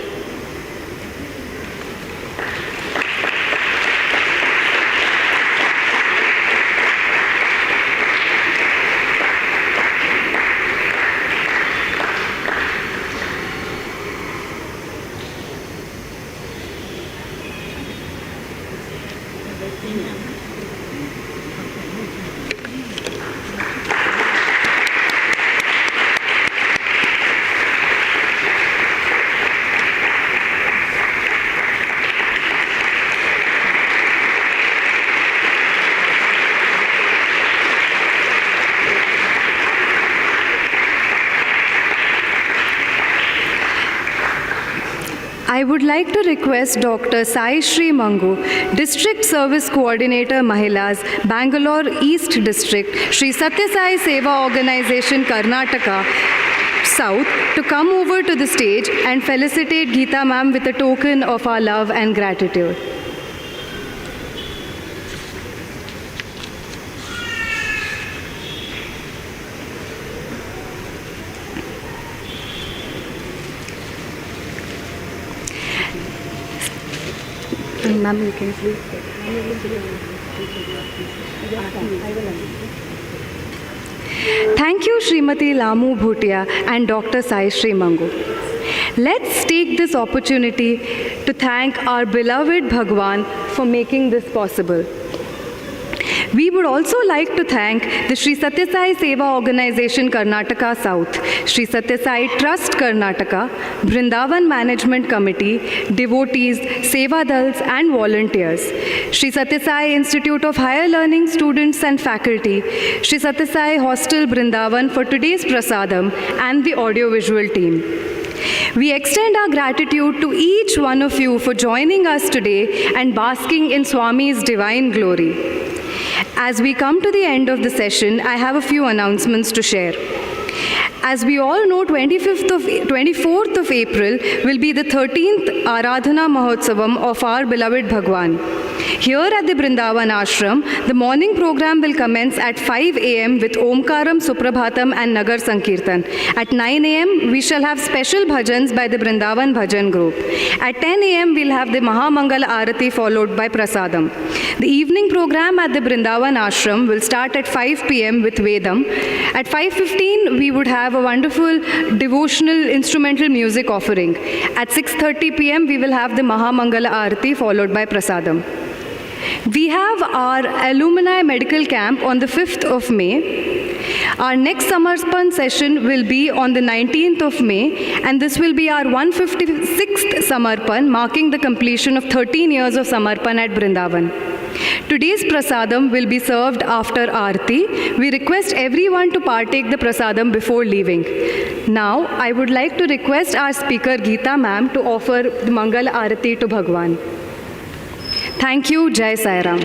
I would like to request Dr. Sai Shri Mangu, District Service Coordinator Mahilas, Bangalore East District, Shri Sathya Sai Seva Organization, Karnataka South, to come over to the stage and felicitate Geeta ma'am with a token of our love and gratitude. Ma'am, you can please. Thank you, Srimati Lamu Bhutia and Dr. Sai Shri Mangu. Let's take this opportunity to thank our beloved Bhagawan for making this possible. We would also like to thank the Shri Sathya Sai Seva Organization Karnataka South, Shri Sathya Sai Trust Karnataka, Brindavan Management Committee, devotees, Sevadals and volunteers, Shri Sathya Sai Institute of Higher Learning students and faculty, Shri Sathya Sai Hostel Brindavan for today's prasadam and the audiovisual team. We extend our gratitude to each one of you for joining us today and basking in Swami's divine glory. As we come to the end of the session, I have a few announcements to share. As we all know, 24th of April will be the 13th Aradhana Mahotsavam of our beloved Bhagawan. Here at the Brindavan Ashram, the morning program will commence at 5 a.m. with Omkaram, Suprabhatam and Nagar Sankirtan. At 9 a.m., we shall have special bhajans by the Brindavan Bhajan group. At 10 a.m., we'll have the Mahamangala Arati followed by Prasadam. The evening program at the Brindavan Ashram will start at 5 p.m. with Vedam. At 5:15, we would have a wonderful devotional instrumental music offering. At 6:30 p.m., we will have the Mahamangala Arati followed by Prasadam. We have our alumni medical camp on the 5th of May. Our next Samarpan session will be on the 19th of May, and this will be our 156th Samarpan, marking the completion of 13 years of Samarpan at Brindavan. Today's prasadam will be served after Arati. We request everyone to partake the prasadam before leaving. Now, I would like to request our speaker Geeta ma'am to offer the Mangala Arati to Bhagawan. Thank you. Jai Sai Ram.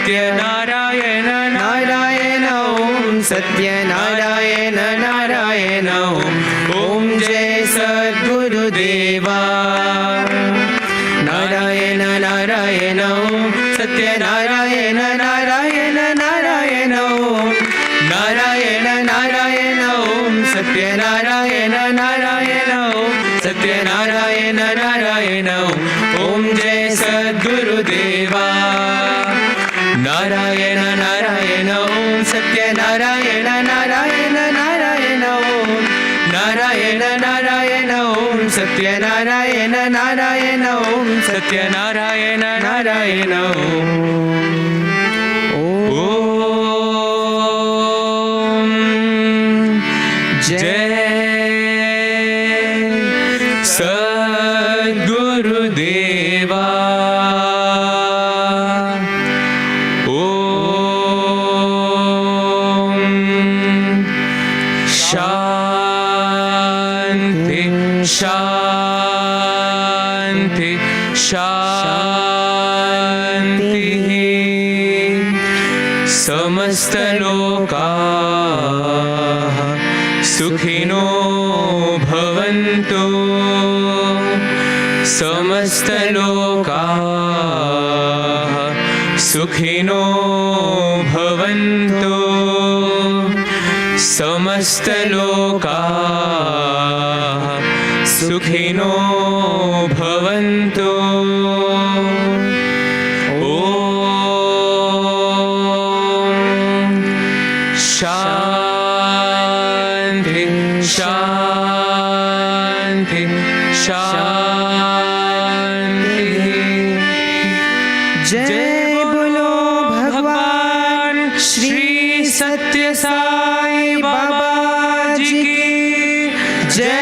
Satyanarayan Narayan ओम सत्यनारायण नारायण ओम जय सद्गुरुदेवा नारायण नारायण ओम सत्यनारायण नारायण नारायण ओम नारायण नारायण ओम सत्यनारायण नारायण ओम सत्यनारायण नारायण ओम जय सद्गुरुदेवा नारायण नारायण ओम सत्यनारायण नारायण नारायण ओम नारायण नारायण ओम सत्यनारायण नारायण ओम सत्यनारायण नारायण ओम जय सद्गुरुदेवा शांति शांति समस्त लोकाः सुखिनो भवन्तु समस्त लोकाः सुखिनो भवन्तु समस्त लोकाः सुखिनो भवन्तु ओम शांति शांति शांति जय बोलो भगवान श्री सत्य साई बाबा जी की जय।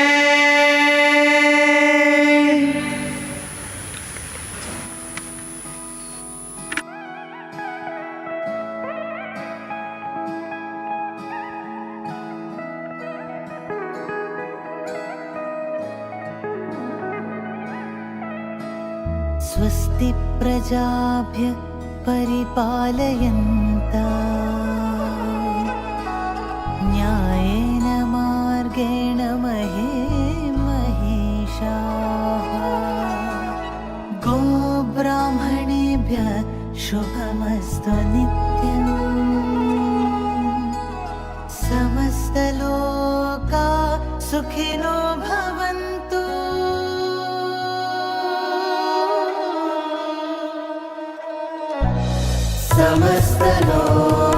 स्वस्ति प्रजाभ्य परिपालयन्ता न्यायेन मार्गेण महिषाः गोब्राह्मणेभ्यः शुभमस्तु नित्यम् समस्तलोका सुखिनो भवन्तु समस्तलोका